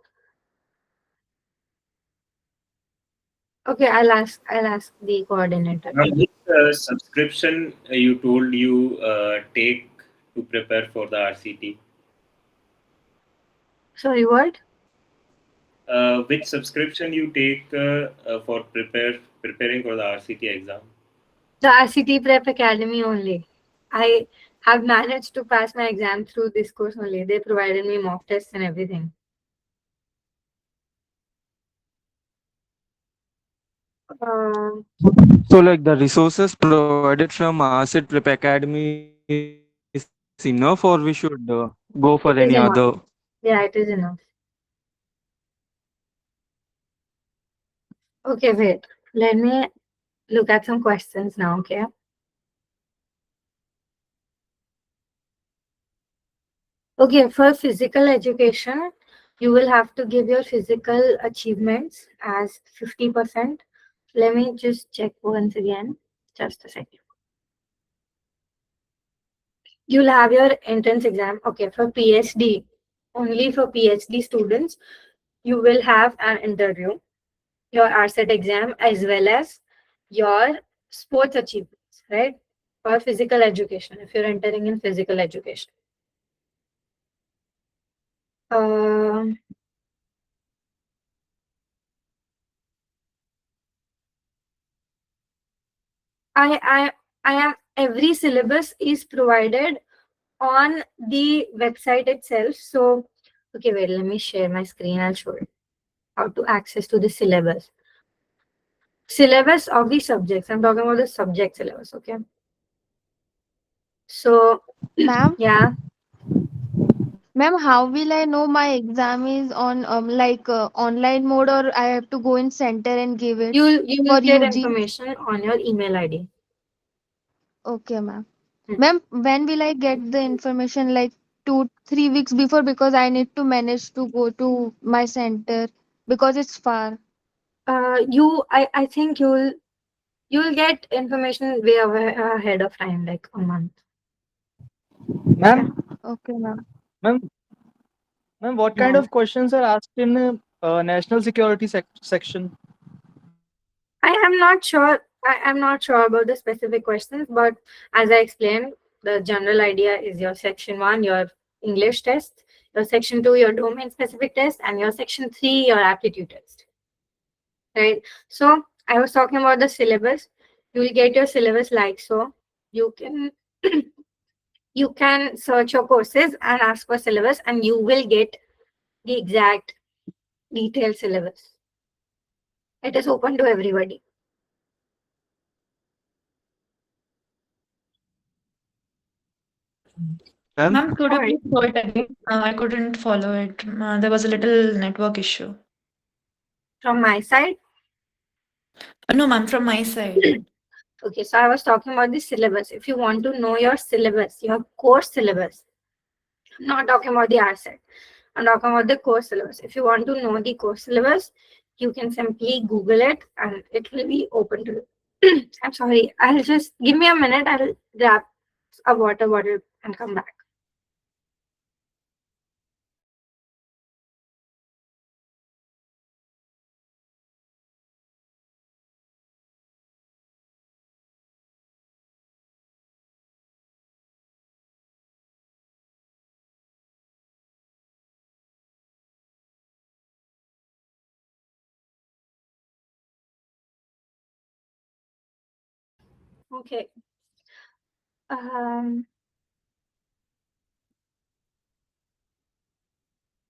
Okay, I'll ask the coordinator. Now, which subscription you told you take to prepare for the RCT? Sorry, what? Which subscription you take for preparing for the RCT exam? The RCT Prep Academy only. I have managed to pass my exam through this course only. They provided me mock tests and everything. So, like the resources provided from RCET Prep Academy is enough, or we should go for any other? It is enough. Yeah, it is enough. Okay, wait. Let me look at some questions now, okay? Okay, for physical education, you will have to give your physical achievements as 50%. Let me just check once again. Just a second. You'll have your entrance exam. Okay, for PhD, only for PhD students, you will have an interview, your RCET exam, as well as your sports achievements, right? For physical education, if you're entering in physical education. Um, I am every syllabus is provided on the website itself. So okay, wait, let me share my screen. I'll show you how to access to the syllabus. Syllabus of the subjects. I'm talking about the subject syllabus, okay? So Ma'am, yeah, ma'am, how will I know my exam is on online mode, or I have to go in center and give it you will for get UG? information on your email ID. Okay, ma'am. Hmm. Ma'am, when will I get the information? Like 2-3 weeks before, because I need to manage to go to my center because it's far. I think you'll get information way ahead of time, like a month. Okay. Ma'am, Okay, ma'am. ma'am, ma'am, what kind Yeah. of questions are asked in national security section? I am not sure. I am not sure about the specific questions, but as I explained, the general idea is your section 1, your English test, your section 2, your domain specific test, and your section 3, your aptitude test. Right. So I was talking about the syllabus. You will get your syllabus like so. You can you can search your courses and ask for syllabus, and you will get the exact detailed syllabus. It is open to everybody. Ma'am? Ma'am, could you please show it again? I couldn't follow it. There was a little network issue. From my side. No, ma'am, from my side. Okay, so I was talking about the syllabus. If you want to know your syllabus, your course syllabus, I'm not talking about the RCET. I'm talking about the course syllabus. If you want to know the course syllabus, you can simply Google it and it will be open to you. I'm sorry. I'll just give me a minute. I'll grab a water bottle and come back. Okay.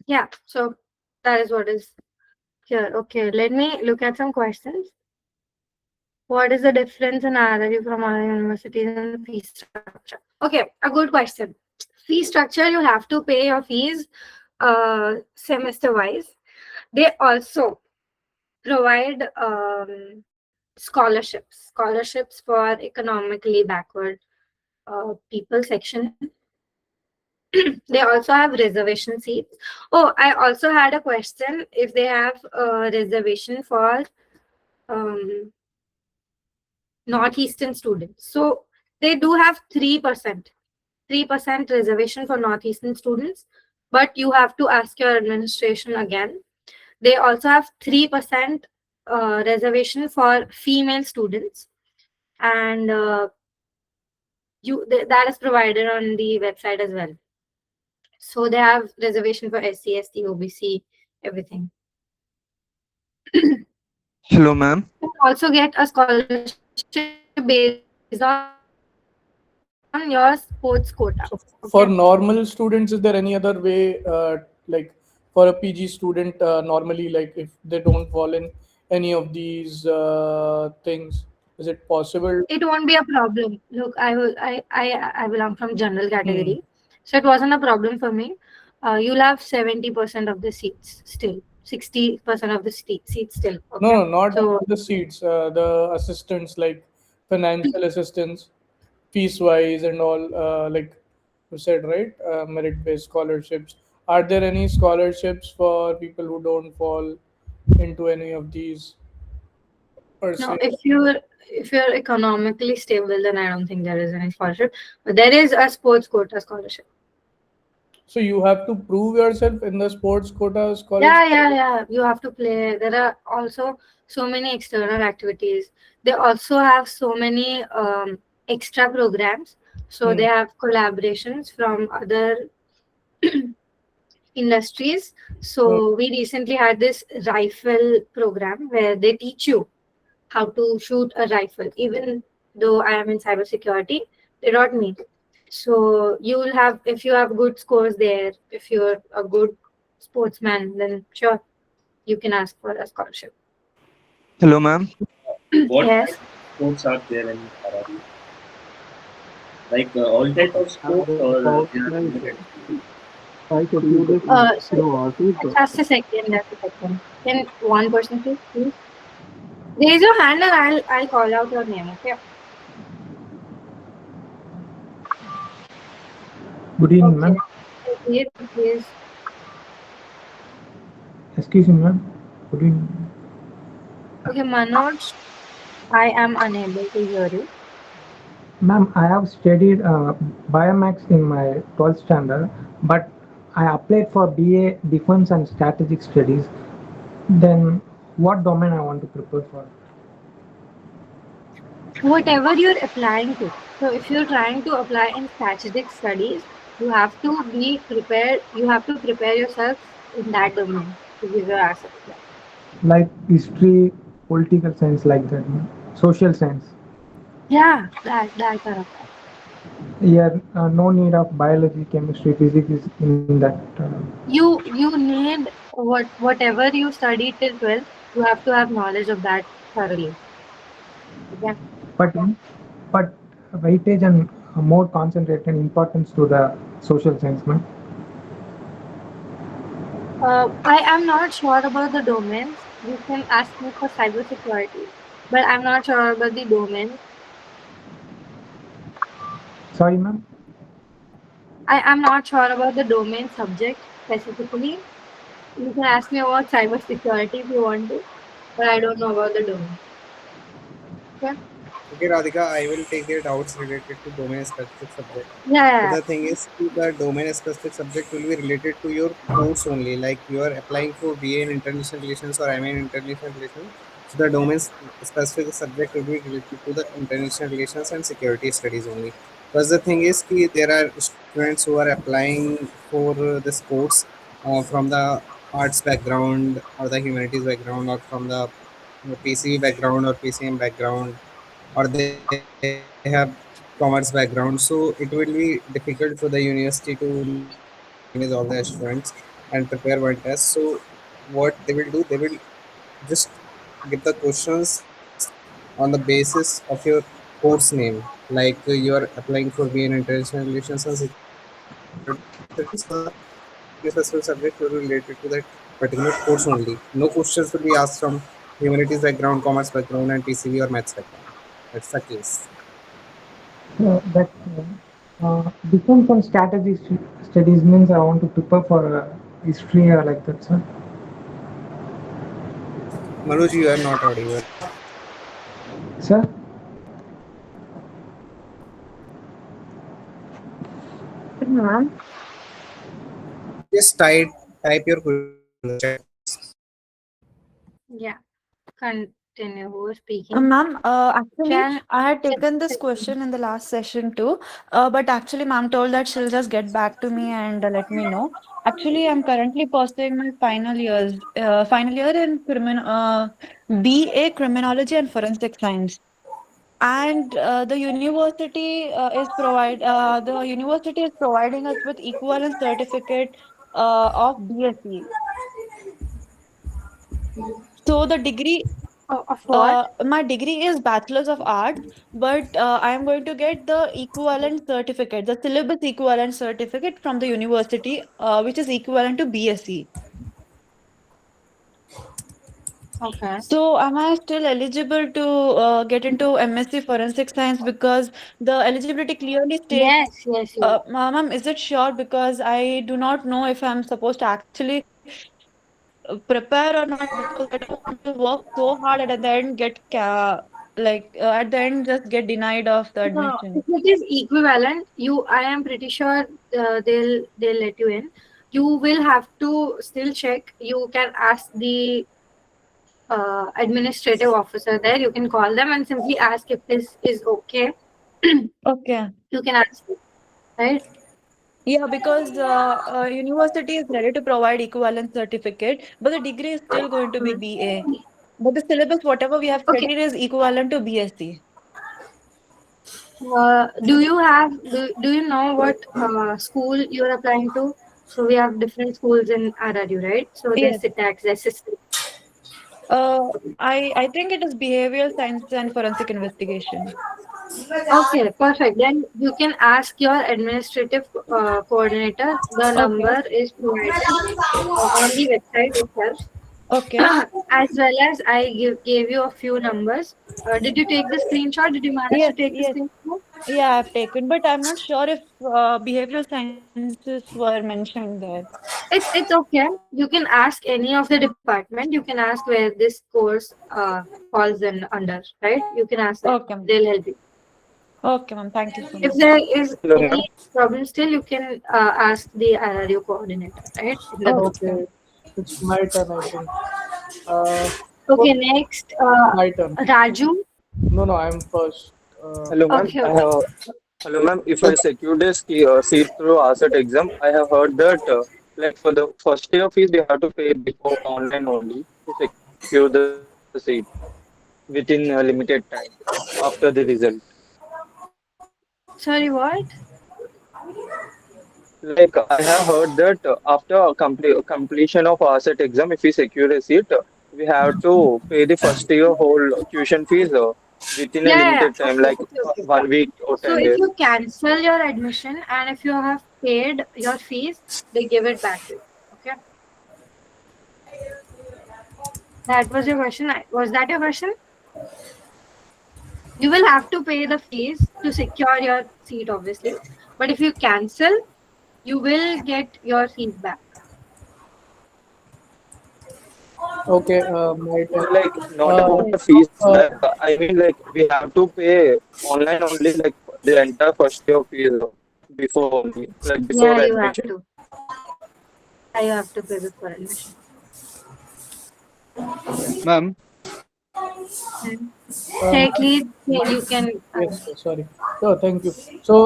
Yeah, so that is what is here. Okay, let me look at some questions. What is the difference in RRU from other universities and fee structure? Okay, a good question. Fee structure, you have to pay your fees semester wise. They also provide scholarships for economically backward people section. They also have reservation seats. Oh, I also had a question if they have a reservation for Northeastern students. So they do have 3% reservation for Northeastern students, but you have to ask your administration again. They also have 3% reservation for female students, and that is provided on the website as well. So they have reservation for SC, ST, OBC, everything. Hello, ma'am. You can also get a scholarship based on your sports quota. So for normal students, is there any other way, like for a PG student, normally, like if they don't fall in any of these things, is it possible? It won't be a problem. Look, I belong from general category, so it wasn't a problem for me. You'll have 70% of the seats still, 60% of the seats still. Okay? No, not So the seats, the assistants, like financial assistance, fees wise, and all. Like you said, right? Merit-based scholarships. Are there any scholarships for people who don't fall into any of these? Per no, se? if you're economically stable, then I don't think there is any scholarship. But there is a sports quota scholarship. So you have to prove yourself in the sports quota scholarship? Yeah. You have to play. There are also so many external activities. They also have so many extra programs. So they have collaborations from other industries. So we recently had this rifle program where they teach you how to shoot a rifle. Even though I am in cybersecurity, they taught me. So you will have, if you have good scores there, if you're a good sportsman, then sure, you can ask for a scholarship. Hello, ma'am. What Yes. type of sports are there in RRU? Like all type of sports, or they are limited? Just a second. Can one person please? Raise your hand and I'll call out your name, okay? Good evening, ma'am. Please. Excuse me, ma'am. Good evening. Okay, Manoj, I am unable to hear you. Ma'am, I have studied biomax in my 12th standard, but I applied for BA Defense and Strategic Studies. Then what domain I want to prepare for? Whatever you're applying to. So if you're trying to apply in strategic studies, you have to be prepared. You have to prepare yourself in that domain to give your RCET exam. Like history, political science, like that, ma'am. Social science. Yeah, that kind of stuff. Yeah, no need of biology, chemistry, physics is in that. You need whatever you studied till 12th, you have to have knowledge of that thoroughly. Okay. But weightage and more concentrated importance to the social science, ma'am. I am not sure about the domains. You can ask me for cybersecurity, but I'm not sure about the domain. Sorry, ma'am. I am not sure about the domain subject specifically. You can ask me about cybersecurity if you want to, but I don't know about the domain. Okay? Okay, Radhika, I will take their doubts related to domain specific subject. Yeah, So yeah, the thing is, the domain specific subject will be related to your course only. Like you are applying for BA in International Relations or MA in International Relations. So the domain specific subject will be related to the International Relations and Security Studies only. Because the thing is, there are students who are applying for this course from the arts background or the humanities background or from the PCB background or PCM background, or they have commerce background, so it will be difficult for the university to manage all the students and prepare one test. So what they will do, they will just give the questions on the basis of your course name. Like you are applying for BA in International Relations and Security Studies, so the domain specific subject will be related to that particular course only. No questions will be asked from humanities background, commerce background, and PCB or maths background. That's the case. That defense and strategy studies means I want to prepare for history like that, sir. Manoj, you are not audible. Sir, yeah. Just type your question in the chat box. Yeah. Continue. Who is speaking? Ma'am, actually, Can I had taken this question in the last session too, but actually, ma'am told that she'll just get back to me and let me know. Actually, I'm currently pursuing my final year in BA Criminology and Forensic Science, and the university is providing us with equivalent certificate of BSc. So the degree of what? my degree is Bachelor's of Arts, but I am going to get the equivalent certificate, the syllabus equivalent certificate from the university, which is equivalent to BSc. Okay. So, am I still eligible to get into MSc Forensic Science because the eligibility clearly states, Yes, yes, you. ma'am, is it sure? Because I do not know if I'm supposed to actually prepare or not because I don't want to work so hard and at the end at the end just get denied of the No, admission. if it is equivalent, I am pretty sure they'll let you in. You will have to still check. You can ask the administrative officer there. You can call them and simply ask if this is okay. Okay. You can ask it, right? Yeah, because university is ready to provide equivalent certificate, but the degree is still going to be BA. But the syllabus, whatever we have Okay. studied, is equivalent to BSc. Do you know what school you're applying to? So we have different schools in RRU, right? So there's Yes. SITAX, there's system. Uh, I think it is behavioral science and forensic investigation. Okay, perfect. Then you can ask your administrative coordinator. The Okay. number is provided on the website itself, Okay. as well as gave you a few numbers. Did you take the screenshot? Did you manage to Yes, take the yes. screenshot? Yeah, I've taken, but I'm not sure if behavioral sciences were mentioned there. It's okay. You can ask any of the department. You can ask where this course falls in under, right? You can ask them. Okay, ma'am. They'll help you. Okay, ma'am. Thank you so If much. there is Hello, ma'am. any problem still, you can ask the RRU coordinator, right? In the group. Okay. Okay, it's my turn, I think. Uh, Okay, for next, my turn. Raju. No, no, I'm first. Hello, ma'am. Okay, okay. Hello, ma'am. If I So secured a seat through RCET exam, I have heard that like for the first year fees, we have to pay before online only to secure the seat within a limited time after the result. Sorry, what? Like I have heard that after completion of RCET exam, if we secure a seat, we have to pay the first year whole tuition fees within a Yeah, limited time, okay, like okay. 1 week or So 10 if days. you cancel your admission and if you have paid your fees, they give it back to you. Okay. That was your question. Was that your question? You will have to pay the fees to secure your seat, obviously. But if you cancel, you will get your fees back. Okay, my turn. Like not Uh, about the fees, uh, like I mean like we have to pay online only, like the entire first year fees before only, like before Yeah, you have admission. to. Yeah, you have to pay before admission. Ma'am, Hmm. um, Take lead. You can. yes, sir, sorry. So thank you. So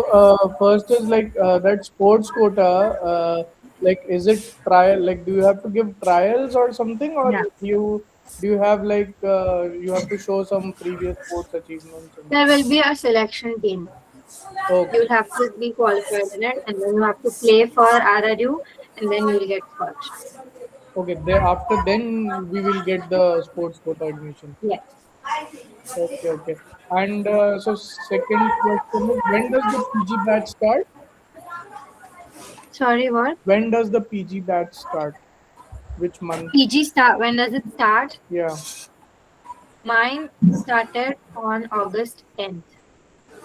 first is like that sports quota. Like, is it trial? Like, do you have to give trials or something, or Yeah. you do you have like you have to show some previous sports achievements? And, There will be a selection team. okay, You'll have to be qualified in it, and then you have to play for RRU, and then you'll get scholarship. okay. There after then we will get the sports quota admission. Yes. Okay, okay. And so second question is, when does the PG batch start? Sorry, what? When does the PG batch start? Which month? PG start. When does it start? Yeah. Mine started on August 10th.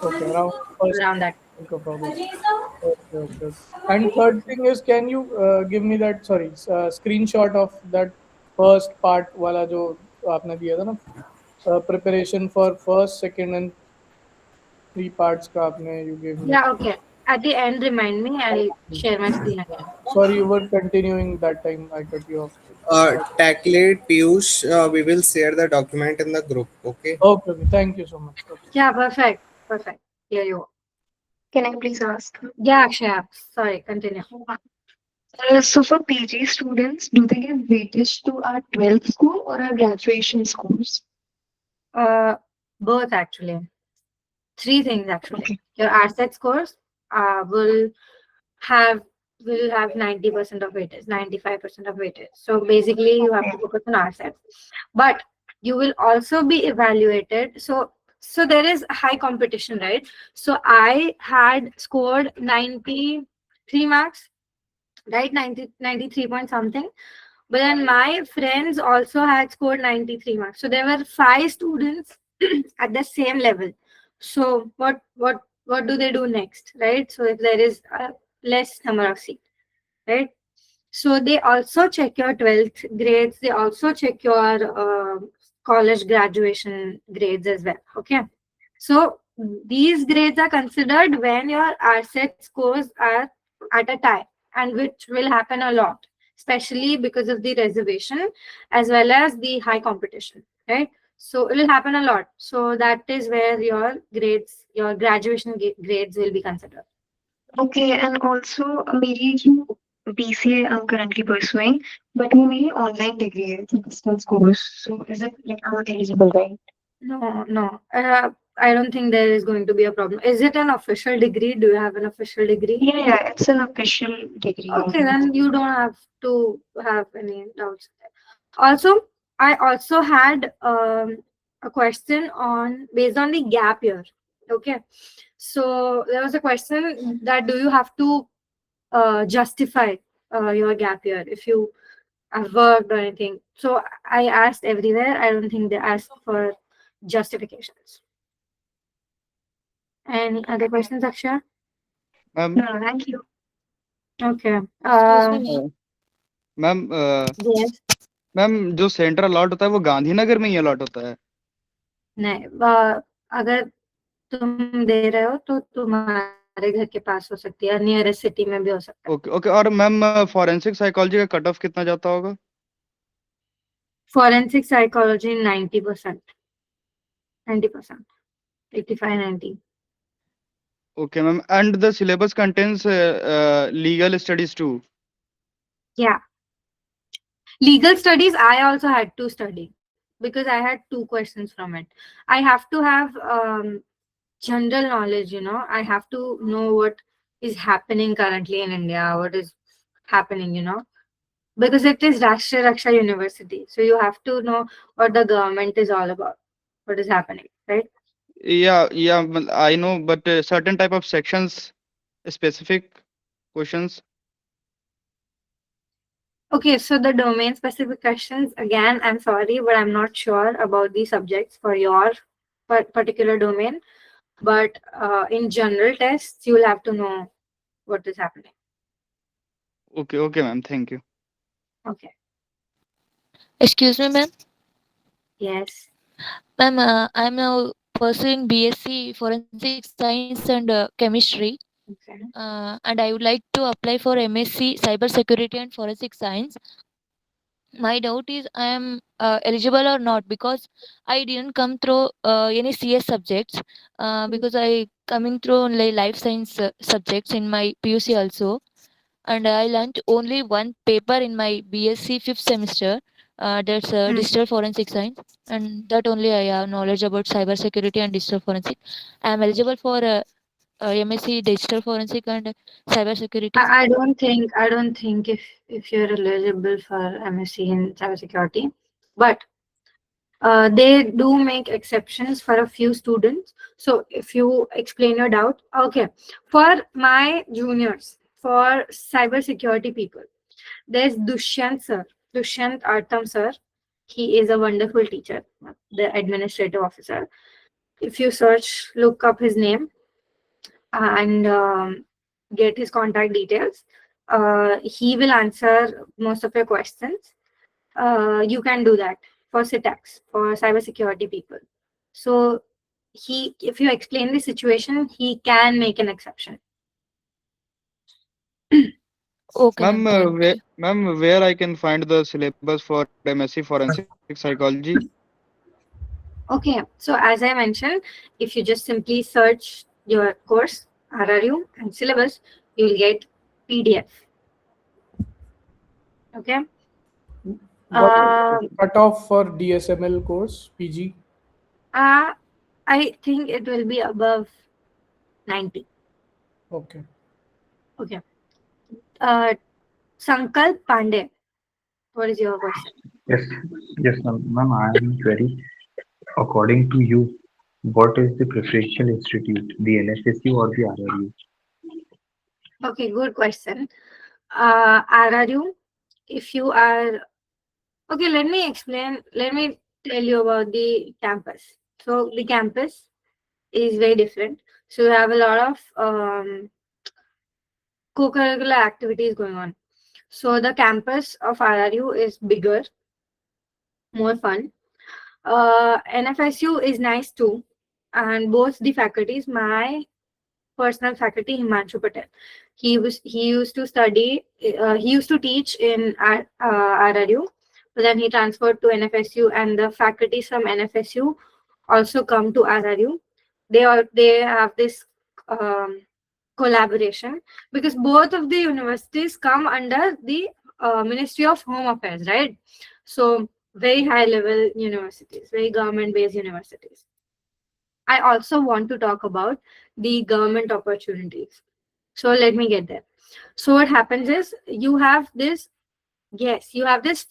Okay, around first Around that. week of August. Okay, okay. And third thing is, can you give me that screenshot of that first part वाला जो आपने दिया था ना preparation for first, second, and three parts का आपने you gave me. Yeah. Okay. At the end, remind me. I'll share my screen again. Sorry, you were continuing that time. I cut you off. Tackled Piyush, we will share the document in the group. Okay. Okay, okay. Thank you so much. Okay. Yeah. Perfect. Perfect. Here you go. Can I please ask? Yeah, Akshaya. Sorry. Continue. So for PG students, do they give weightage to our 12th score or our graduation scores? Both actually. Three things actually. Okay. Your RCET scores will have 90% of weightage, 95% of weightage. So basically, you have to focus on RCET. But you will also be evaluated. So there is high competition, right? So I had scored 93 marks, right? 93 point something. But then my friends also had scored 93 marks. So there were 5 students at the same level. So what do they do next, right? So if there is a less number of seats, right? So they also check your 12th grades. They also check your college graduation grades as well. Okay. So these grades are considered when your RCET scores are at a tie, and which will happen a lot, especially because of the reservation as well as the high competition, right? So it will happen a lot. So that is where your grades, your graduation grades will be considered. Okay, and also मेरी जो BCA I'm currently pursuing, but वो मेरी online degree है, it's a distance course. So is it like I'm eligible, right? No. I don't think there is going to be a problem. Is it an official degree? Do you have an official degree? Yeah, it's an official degree. Okay, then you don't have to have any doubts. Also, I also had a question on based on the gap year. Okay, so there was a question that do you have to justify your gap year if you have worked or anything. So I asked everywhere. I don't think they asked for justifications. Any other questions, Akshay? ma'am, No, thank you. Okay. ma'am, Yes. Ma'am जो centre allot होता है वो गांधीनगर में ही allot होता है. नहीं, अगर तुम दे रहे हो तो तुम्हारे घर के पास हो सकती है, नियरेस्ट सिटी में भी हो सकता है. Okay okay. और मैम फॉरेंसिक साइकोलॉजी का कट ऑफ कितना जाता होगा? Forensic psychology 90%, 85, 90. Okay, ma'am. And the syllabus contains legal studies too. Yeah. Legal studies, I also had to study because I had 2 questions from it. I have to have general knowledge, I have to know what is happening currently in India, what is happening, because it is Rashtriya Raksha University. So you have to know what the government is all about, what is happening, right? well, I know, but certain type of sections, specific questions. Okay, so the domain specific questions, again, I'm sorry, but I'm not sure about the subjects for your particular domain. But in general tests, you'll have to know what is happening. Okay, ma'am. Thank you. Okay. Excuse me, ma'am. Yes. Ma'am, I'm now pursuing BSc Forensic Science and Chemistry. Okay. And I would like to apply for MSc Cybersecurity and Forensic Science. My doubt is I am eligible or not, because I didn't come through any CS subjects, because I coming through only life science subjects in my PUC also, and I learned only one paper in my BSc fifth semester. That's digital forensic science, and that only I have knowledge about cybersecurity and digital forensic. I am eligible for MSc digital forensic and cybersecurity. I don't think if you're eligible for MSc in cybersecurity, but they do make exceptions for a few students. So if you explain your doubt, okay. For my juniors, for cybersecurity people, there's Dushyant sir, Dushyant Artam sir. He is a wonderful teacher, the administrative officer. If you search, look up his name and get his contact details. He will answer most of your questions. You can do that for CITAX, for cybersecurity people. So if you explain the situation, he can make an exception. Okay, Ma'am, ma'am. Thank you. where I can find the syllabus for MSc Forensic Psychology? Okay, so as I mentioned, if you just simply search your course, RRU, and syllabus, you will get PDF. Okay. What is the cutoff for DSML course, PG? I think it will be above 90. Okay. Okay. Sankalp Pandey, what is your question? Yes, ma'am. I am query. According to you, what is the preferential institute, the NSSU or the RRU? Okay, good question. RRU, if you are okay, let me explain. Let me tell you about the campus. So the campus is very different. So you have a lot of co-curricular activities going on. So the campus of RRU is bigger, more fun. NFSU is nice too, and both the faculties, my personal faculty Himanshu Patel, he used to study, he used to teach in RRU, but then he transferred to NFSU, and the faculties from NFSU also come to RRU. They have this collaboration, because both of the universities come under the Ministry of Home Affairs, right? So very high level universities, very government based universities. I also want to talk about the government opportunities. So let me get there. So what happens is you have this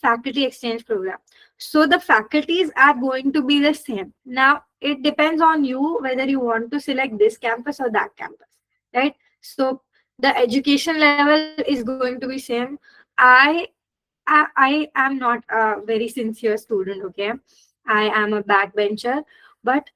faculty exchange program. So the faculties are going to be the same. Now it depends on you whether you want to select this campus or that campus, right? So the education level is going to be same. I am not a very sincere student, okay? I am a backbencher, but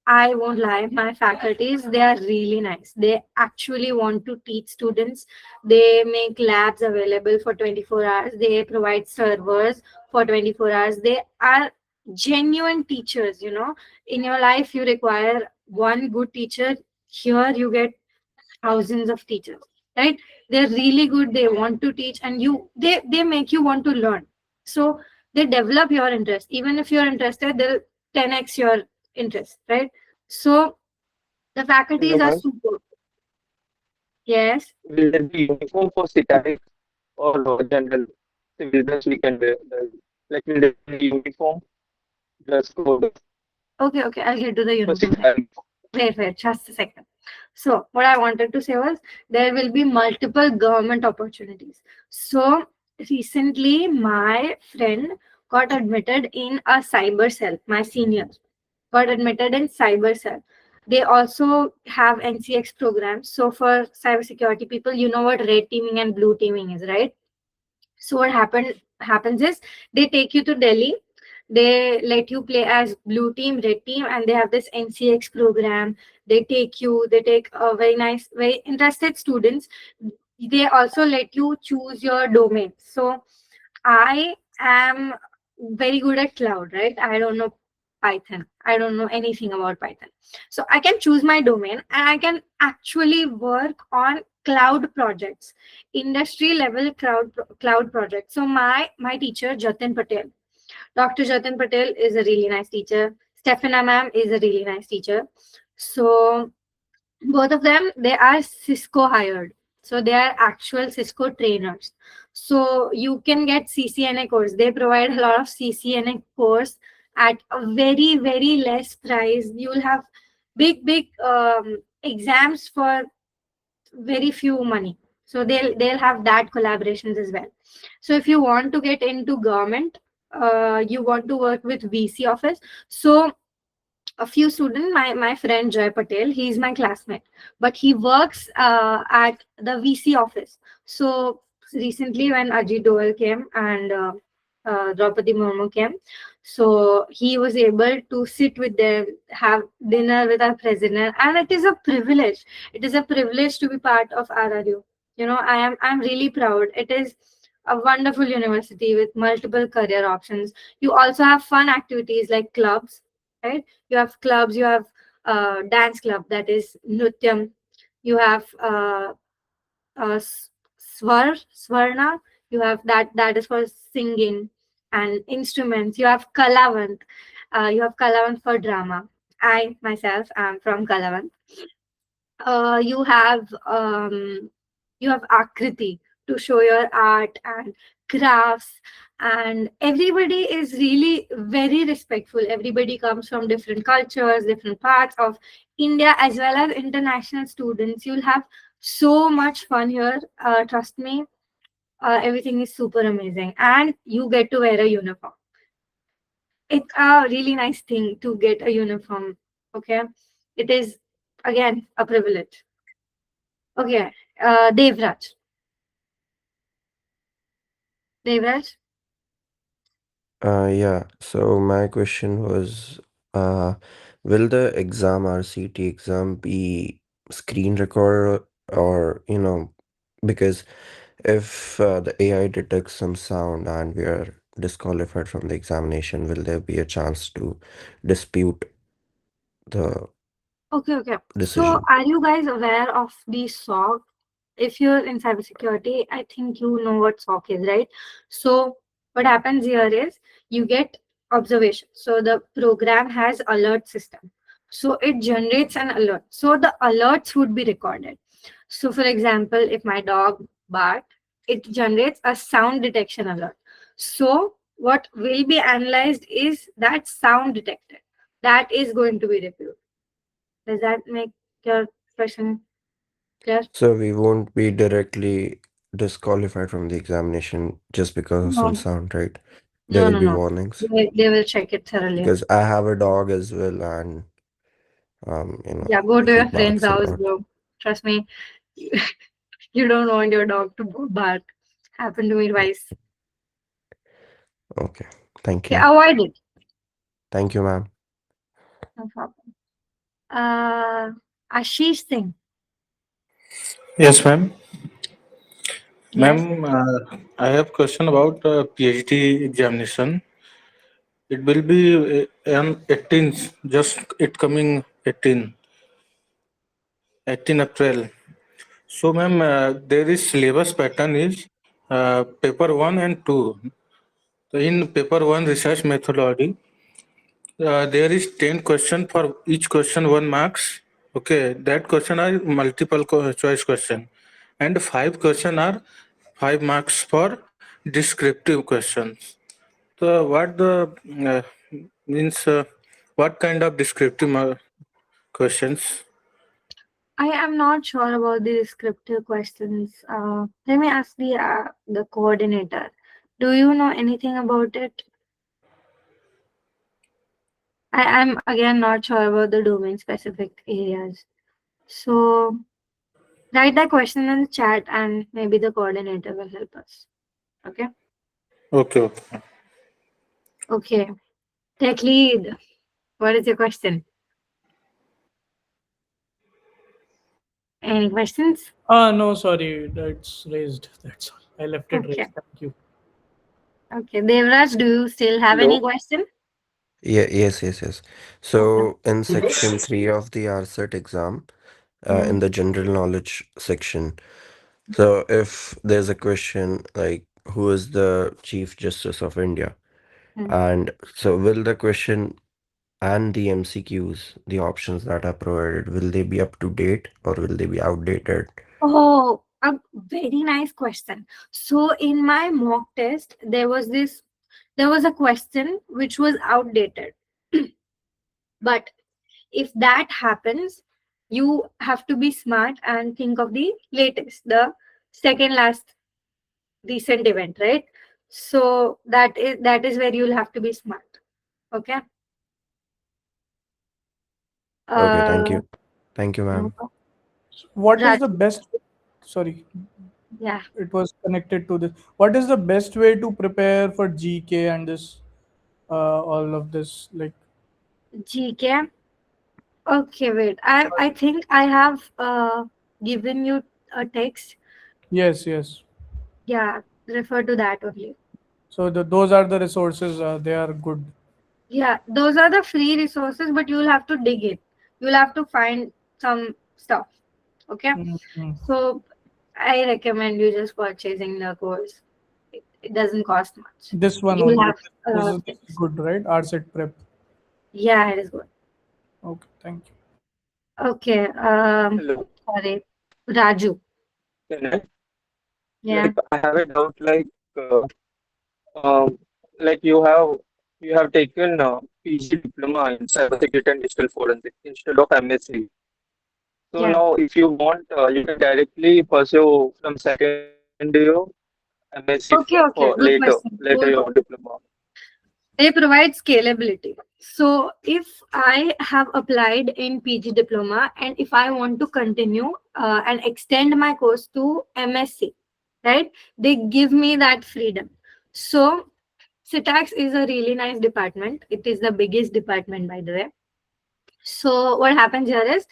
I won't lie, my faculties, they are really nice. They actually want to teach students. They make labs available for 24 hours. They provide servers for 24 hours. They are genuine teachers, you know. In your life, you require one good teacher. Here, you get thousands of teachers, right? They're really good. They want to teach, and they make you want to learn. So they develop your interest. Even if you're interested, they'll 10x your interest, right? So the Hello, faculties are ma'am. super. Yes. Will there be uniform for CITAC or general civil dress we can wear? Like, will there be uniform dress code Okay, I'll get to the for uniform. CITAC? Wait, just a second. So what I wanted to say was there will be multiple government opportunities. So recently my friend got admitted in a cyber cell. My senior got admitted in cyber cell. They also have NCX programs. So for cybersecurity people, you know what red teaming and blue teaming is, right? So what happens is they take you to Delhi, they let you play as blue team, red team, and they have this NCX program. They take a very nice, very interested students. They also let you choose your domain. So I am very good at cloud, right? I don't know Python. I don't know anything about Python. So I can choose my domain and I can actually work on cloud projects, industry level cloud projects. So my teacher Jatin Patel, Dr. Jatin Patel is a really nice teacher. Stephana ma'am is a really nice teacher. So both of them, they are Cisco hired, so they are actual Cisco trainers. So you can get CCNA course. They provide a lot of CCNA course at a very less price. You'll have big exams for very few money. So they'll have that collaborations as well. So if you want to get into government, you want to work with VC office. So a few students, my friend Joy Patel, he's my classmate, but he works at the VC office. So recently when Ajit Doval came and Draupadi Murmu came, so he was able to sit with them, have dinner with our president, and it is a privilege. It is a privilege to be part of RRU. You know, I'm really proud. It is a wonderful university with multiple career options. You also have fun activities like clubs, right? You have clubs, you have dance club, that is Nutyam. You have Swarna, you have that is for singing and instruments. You have Kalavant, for drama. I myself am from Kalavant. You have Akriti to show your art and crafts, and everybody is really very respectful. Everybody comes from different cultures, different parts of India, as well as international students. You'll have so much fun here, trust me. Everything is super amazing, and you get to wear a uniform. It's a really nice thing to get a uniform. Okay, it is again a privilege. Okay, Devraj. Devraj? Yeah, so my question was, uh, will the exam RCT exam be screen recorder or, because if the AI detects some sound and we are disqualified from the examination, will there be a chance to dispute the Okay. So, decision? are you guys aware of the SOC? If you're in cybersecurity, I think you know what SOC is, right? So, what happens here is you get observation. So, the program has alert system. So, it generates an alert. So, the alerts would be recorded. So, for example, if my dog barked, it generates a sound detection alert. So, what will be analyzed is that sound detected. That is going to be reviewed. Does that make your question clear? So we won't be directly disqualified from the examination just because of some No, sound, right? There will be no. warnings. They will check it thoroughly. Because I have a dog as well, and Yeah, go to he your friend's barks a house, lot. bro. Trust me, you don't want your dog to go bark. Happened to me twice. Okay, thank Okay, you. avoid it. Thank you, ma'am. No problem. Ashish Singh. Yes, ma'am. Yes. Ma'am, I have question about PhD examination. It will be on 18th, just it coming 18 April. So, ma'am, there is syllabus pattern is paper 1 and 2. So in paper 1 research methodology, there is 10 question for each question 1 marks. Okay, that question are multiple choice question, and 5 question are 5 marks for descriptive questions. So what the means what kind of descriptive questions? I am not sure about the descriptive questions. Let me ask the coordinator. Do you know anything about it? I'm again not sure about the domain specific areas. So write that question in the chat and maybe the coordinator will help us. Okay. Okay, okay. Okay. Tech lead, what is your question? Any questions? No, sorry, that's raised. That's all. I left it Okay. raised. Thank you. Okay. Devraj, do you still have any Hello. question? Yeah, yes. Okay. So in section 3 of the RCET exam, in the general knowledge section, so if there's a question like who is the Chief Justice of India? Mm. And so will the question and the MCQs, the options that are provided, will they be up to date or will they be outdated? Oh, a very nice question. So in my mock test, there was a question which was outdated. But if that happens, you have to be smart and think of the latest, the second last recent event, right? So that is where you'll have to be smart. Okay. Okay, thank Uh, you. Thank you, no ma'am. problem. What is Raj, the best? Sorry, yeah, it was connected to this. What is the best way to prepare for GK and this, all of this? Like, GK. Okay, wait. I think I have given you a text. yes. Yeah, refer to that only. So those are the resources. They are good. Yeah, those are the free resources, but you'll have to dig it. You'll have to find some stuff. Okay. Mhm. So I recommend you just purchasing the course. It doesn't cost much. This one You'll only. have This is good, right? RCET prep. yeah, it is good. Okay, thank you. Okay. Hello. Sorry, Raju. Can I? Yeah. I have a doubt. Uh, um, like you have taken PG diploma in cybersecurity and digital forensics instead of MSc. So Yeah. now, if you want, you can directly pursue from second year MSc Okay. for Okay. Good question. later your Good. diploma. They provide scalability. So if I have applied in PG diploma and if I want to continue and extend my course to MSc, right? They give me that freedom. So CITAX is a really nice department. It is the biggest department, by the way. So what happens here is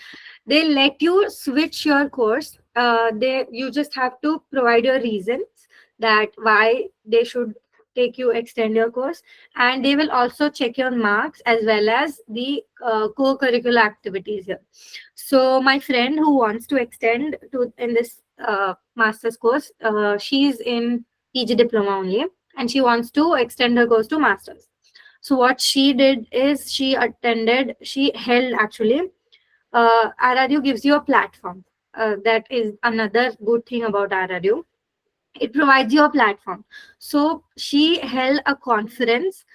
they let you switch your course. They You just have to provide your reasons that why they should take you extend your course, and they will also check your marks as well as the co-curricular activities here. So my friend who wants to extend to in this master's course, she's in PG diploma only, and she wants to extend her course to masters. So what she did is she held actually, RRU gives you a platform. That is another good thing about RRU. It provides you a platform. So she held a conference.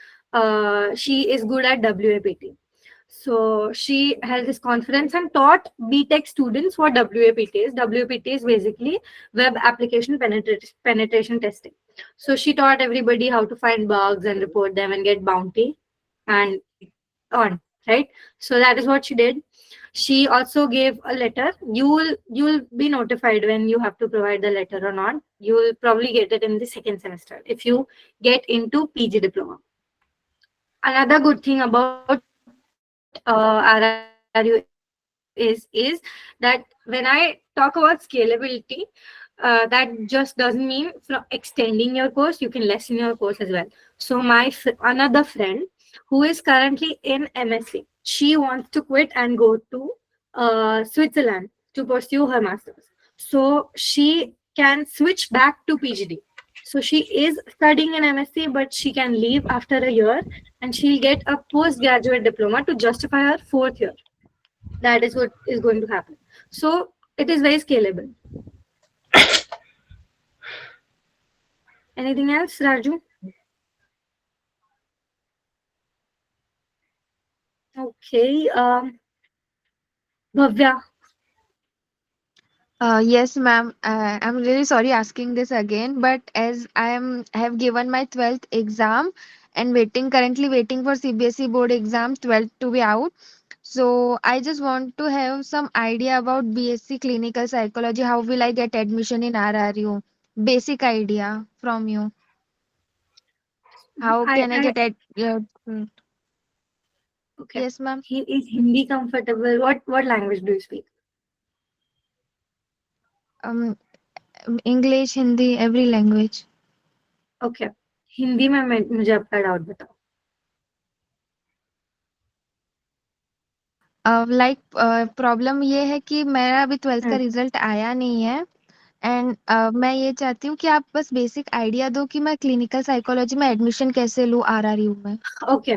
She is good at WAPT. So she held this conference and taught BTech students what WAPT is. WAPT is basically web application penetration testing. So she taught everybody how to find bugs and report them and get bounty and on, right? So that is what she did. She also gave a letter. You will be notified when you have to provide the letter or not. You will probably get it in the second semester if you get into PG diploma. Another good thing about RRU is that when I talk about scalability, that just doesn't mean from extending your course you can lessen your course as well. So another friend who is currently in MSc, she wants to quit and go to Switzerland to pursue her masters. So she can switch back to PhD. So she is studying in MSc, but she can leave after a year and she'll get a postgraduate diploma to justify her fourth year. That is what is going to happen. So it is very scalable. Anything else, Raju? Okay. Bhavya. Yes, ma'am. I'm really sorry asking this again, but as I have given my 12th exam and currently waiting for CBSE board exams 12th to be out. So I just want to have some idea about BSc clinical psychology. How will I get admission in RRU? Basic idea from you. How can I get Okay. Yes, ma'am. Is Hindi comfortable? What language do you speak? English, Hindi, every language. Okay. Hindi में मुझे आपका doubt बताओ. Problem ये है कि मेरा अभी 12th का रिजल्ट आया नहीं है एंड मैं ये चाहती हूँ कि आप बस बेसिक आइडिया दो कि मैं क्लिनिकल साइकोलॉजी में एडमिशन कैसे लूँ RRU में. ओके.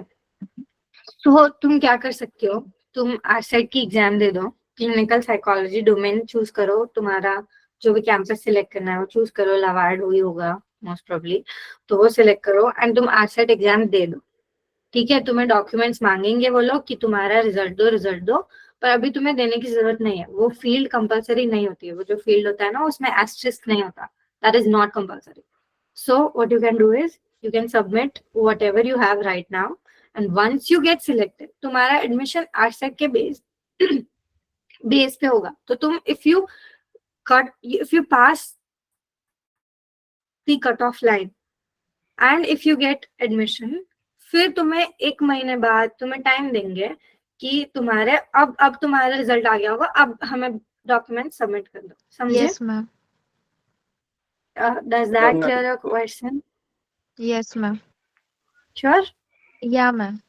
तो तुम क्या कर सकती हो, तुम आरसेट की एग्जाम दे दो, क्लिनिकल साइकोलॉजी डोमेन चूज करो, तुम्हारा जो भी कैंपस सिलेक्ट करना है वो चूज करो, लवार्ड हुई होगा मोस्ट प्रोबेबली, तो वो सिलेक्ट करो एंड तुम आरसेट एग्जाम दे दो. ठीक है, तुम्हें डॉक्यूमेंट्स मांगेंगे वो लोग कि तुम्हारा रिजल्ट दो, पर अभी तुम्हें देने की जरूरत नहीं है. वो फील्ड कंपलसरी नहीं होती है, वो जो फील्ड होता है ना उसमें एस्ट्रिस्क नहीं होता, that is not compulsory. So what you can do is you can submit whatever you have right now and once you get selected, तुम्हारा एडमिशन आरसेट के बेस पे होगा. तो तुम if you pass the cut off line and if you get admission, फिर तुम्हें 1 महीने बाद तुम्हें टाइम देंगे कि तुम्हारे अब तुम्हारा रिजल्ट आ गया होगा, अब हमें डॉक्यूमेंट सबमिट कर दो. समझे? Yes ma'am. Does that clear your question? Yes ma'am. Sure? या ma'am.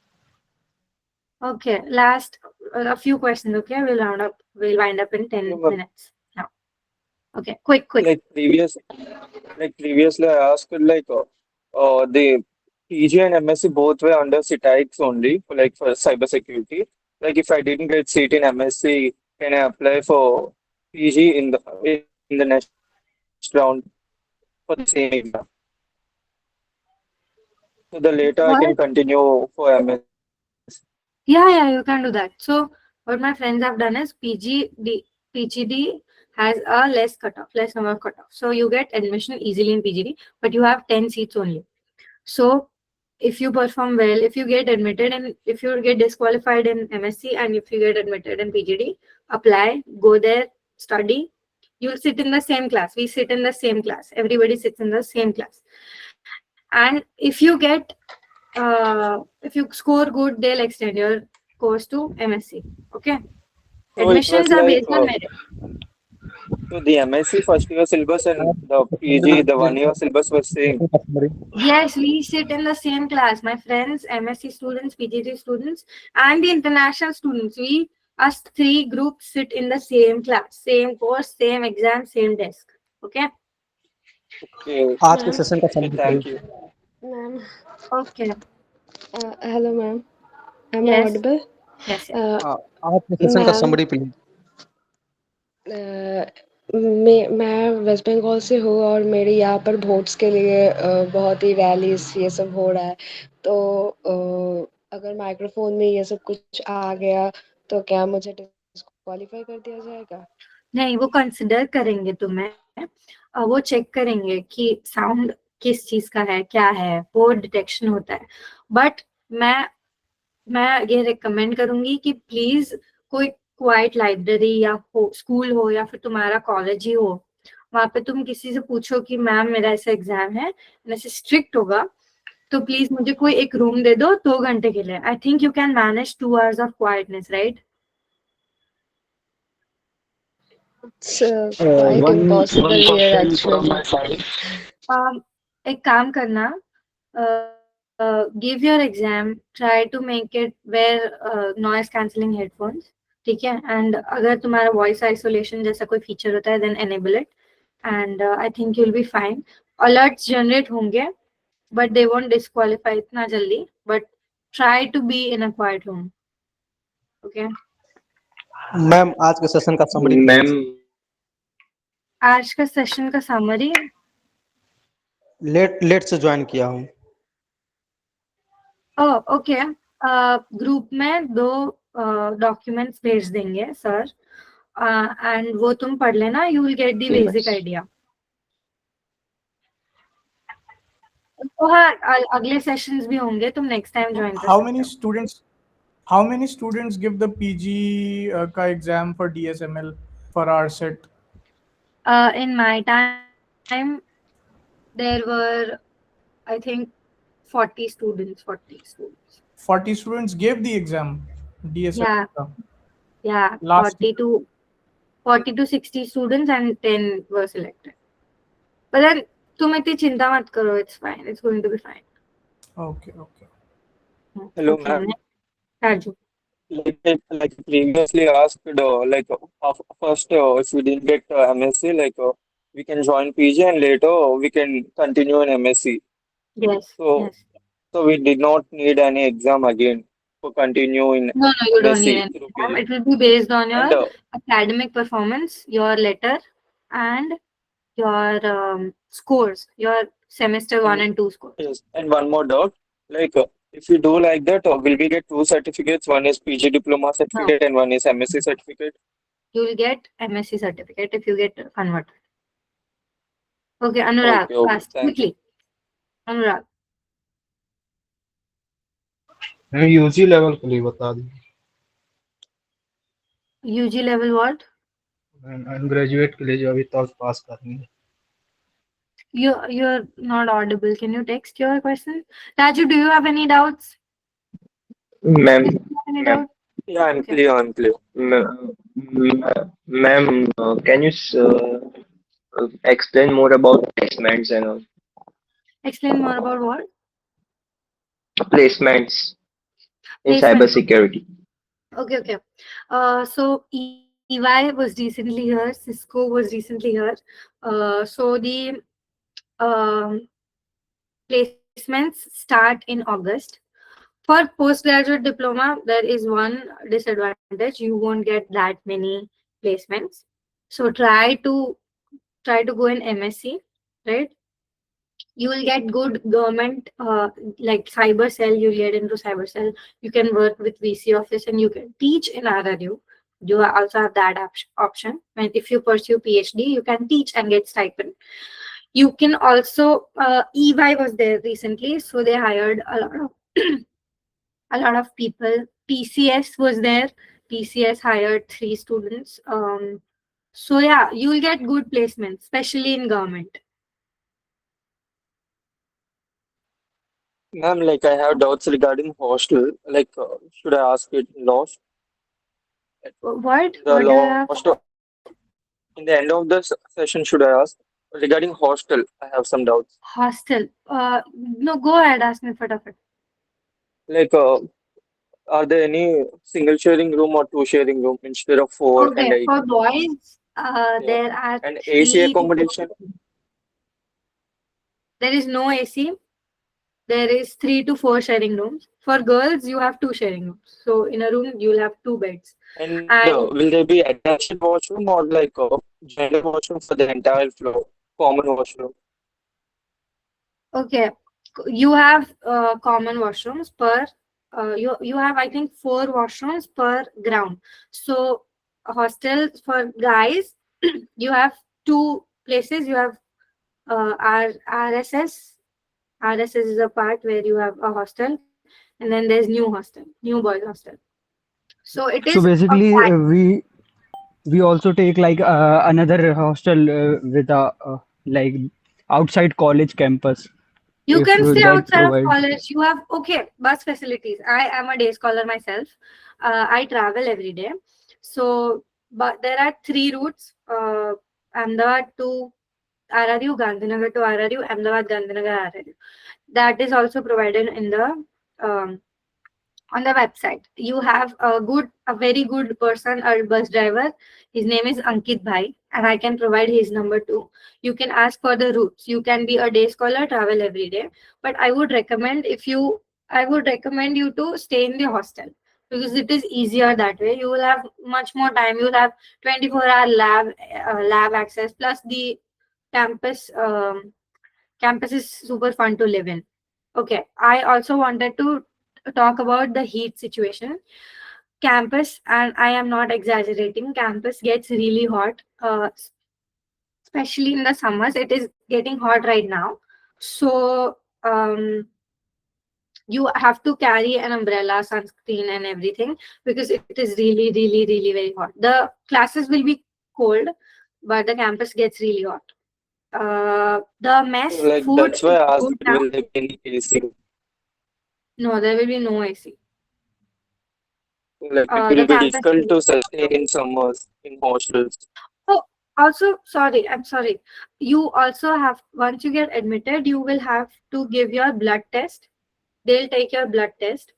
Okay, last a few questions. Okay, we'll wind up in 10 minutes now. Okay, quick. Like previously I asked the PG and MSc both were under CTIX only for cybersecurity. Like if I didn't get seat in MSc, can I apply for PG in the next round for the same exam? So the later I can continue for MSc. Yeah, you can do that. So what my friends have done is PGD has a less number of cutoff. So you get admission easily in PGD, but you have 10 seats only. So if you perform well, if you get admitted, and if you get disqualified in MSc and if you get admitted in PGD, apply, go there, study. You'll sit in the same class. We sit in the same class. Everybody sits in the same class. And if you score good, they'll extend your course to MSc. Okay. So Admissions are based on merit. So the MSc first year syllabus and the PG, the 1 year syllabus was same. Yes, we sit in the same class. My friends, MSc students, PGD students, and the international students, us 3 groups sit in the same class, same course, same exam, same desk. Okay. आज के session का Okay, thank you. Ma'am. Okay. Hello, ma'am. Am I Yes. audible? Yes. आज के session का summary please. मैं waste Bengal से हूँ और मेरे यहाँ पर वोट्स के लिए बहुत ही रैलीज ये सब हो रहा है. तो अगर माइक्रोफोन में ये सब कुछ आ गया तो क्या मुझे डिस्क्वालीफाई कर दिया जाएगा? नहीं, वो कंसिडर करेंगे तुम्हें, वो चेक करेंगे कि साउंड किस चीज का है, क्या है, वो डिटेक्शन होता है. बट मैं ये रिकमेंड करूंगी कि प्लीज कोई क्वाइट लाइब्रेरी या स्कूल हो या फिर तुम्हारा कॉलेज ही हो, वहां पे तुम किसी से पूछो कि मैम मेरा ऐसा एग्जाम है, ऐसे स्ट्रिक्ट होगा तो प्लीज मुझे कोई एक रूम दे दो 2 घंटे के लिए. आई think you can manage 2 hours of quietness, right? It's quite impossible here actually. एक काम करना, give your exam, try to make it wear noise cancelling headphones. ठीक है, एंड अगर तुम्हारा वॉइस आइसोलेशन जैसा कोई फीचर होता है then enable it and I think you will be fine. Alerts generate होंगे बट दे वोंट डिस्क्वालीफाई इतना जल्दी, but try to be in a quiet room. Okay ma'am आज के सेशन का समरी मैम. आज का सेशन का समरी लेट से ज्वाइन किया हूँ. ओके. ग्रुप में 2 डॉक्यूमेंट्स भेज देंगे सर एंड वो तुम पढ़ लेना, you will get the basic idea. तो हाँ अगले सेशंस भी होंगे, तुम नेक्स्ट टाइम ज्वाइन कर How सकते many हो. students? How many students give the PG ka exam for DSML for RCET? In my time, there were, I think, 40 students. 40 students. 40 students gave the exam, DSML. Yeah, ka. yeah, Last 40 to 60 students and 10 were selected. But then, तुम इतनी चिंता मत करो. It's fine. It's going to be fine. Okay. Hello, Okay. ma'am. Raju. Like previously asked, first, if we didn't get MSc, we can join PG and later we can continue in MSc. Yes. So, Yes. so we did not need any exam again to continue in No, you don't need MSc an through exam. PG. It will be based on And your academic performance, your letter, and your scores, your semester 1 and 2 scores. yes, and one more doubt, if we do like that, will we get two certificates? One is PG diploma No, certificate and one is MSc certificate. you will get MSc certificate if you get converted. Okay, Anurag, Okay, fast, thank you. quickly. Anurag, मैं UG level के लिए बता दी UG level what? Graduate के लिए जो अभी तक पास करनी है You're not audible. Can you text your question? Raju, do you have any doubts? Ma'am, Did you have any ma'am, doubt? Yeah, I'm Okay. clear. I'm clear. ma'am, can you explain more about placements and all? Explain more about what? Placements in Placement. cybersecurity. Okay. So EY was recently here. Cisco was recently here. So the placements start in August. For postgraduate diploma, there is one disadvantage. You won't get that many placements. So try to go in MSc, right? You will get good government like cyber cell. You'll get into cyber cell. You can work with VC office and you can teach in RRU. You also have that option. And if you pursue PhD, you can teach and get stipend. You can also EY was there recently, so they hired a lot of a lot of people. PCS was there. PCS hired 3 students. So yeah, you will get good placements, especially in government. Ma'am, I have doubts regarding hostel. Should I ask it lost? What? The What do you have? lost in the end of the session, should I ask regarding hostel? I have some doubts. Hostel. No, go ahead. Ask me fatafat. Like, are there any single sharing room or two sharing room instead of four and Okay, eight? for boys, Yeah. there are And AC 3 to 4. accommodation. There is no AC. There is 3 to 4 sharing rooms. For girls, you have 2 sharing rooms. So in a room, you'll have 2 beds. And And will there be attached washroom or general washroom for the entire floor? Common washroom. okay, you have common washrooms per. You have, I think, 4 washrooms per ground. So hostel for guys, you have 2 places. You have RSS. RSS is a part where you have a hostel, and then there's new hostel, new boys hostel. So it is So a basically, pack. we also take like another hostel with a like outside college campus You if can stay that outside of provide. college. You have bus facilities. I am a day scholar myself. I travel every day. So, but there are 3 routes: Ahmedabad to RRU, Gandhinagar to RRU, Ahmedabad, Gandhinagar, RRU. That is also provided in the um, on the website. You have a very good person, a bus driver. His name is Ankit Bhai, and I can provide his number too. You can ask for the routes. You can be a day scholar, travel every day, but I would recommend you to stay in the hostel because it is easier that way. You will have much more time. You will have 24-hour lab access, plus the campus campus is super fun to live in. Okay, I also wanted to talk about the heat situation. Campus, and I am not exaggerating, campus gets really hot, especially in the summers. It is getting hot right now. So you have to carry an umbrella, sunscreen, and everything because it is really, really, really very hot. The classes will be cold, but the campus gets really hot. The mess Like food that's why is I asked, good now. will there be any AC? No, there will be no AC. Like it The will be campus. difficult to sustain in summers in hostels. Oh, also, sorry, I'm sorry. You also have, once you get admitted, you will have to give your blood test. They'll take your blood test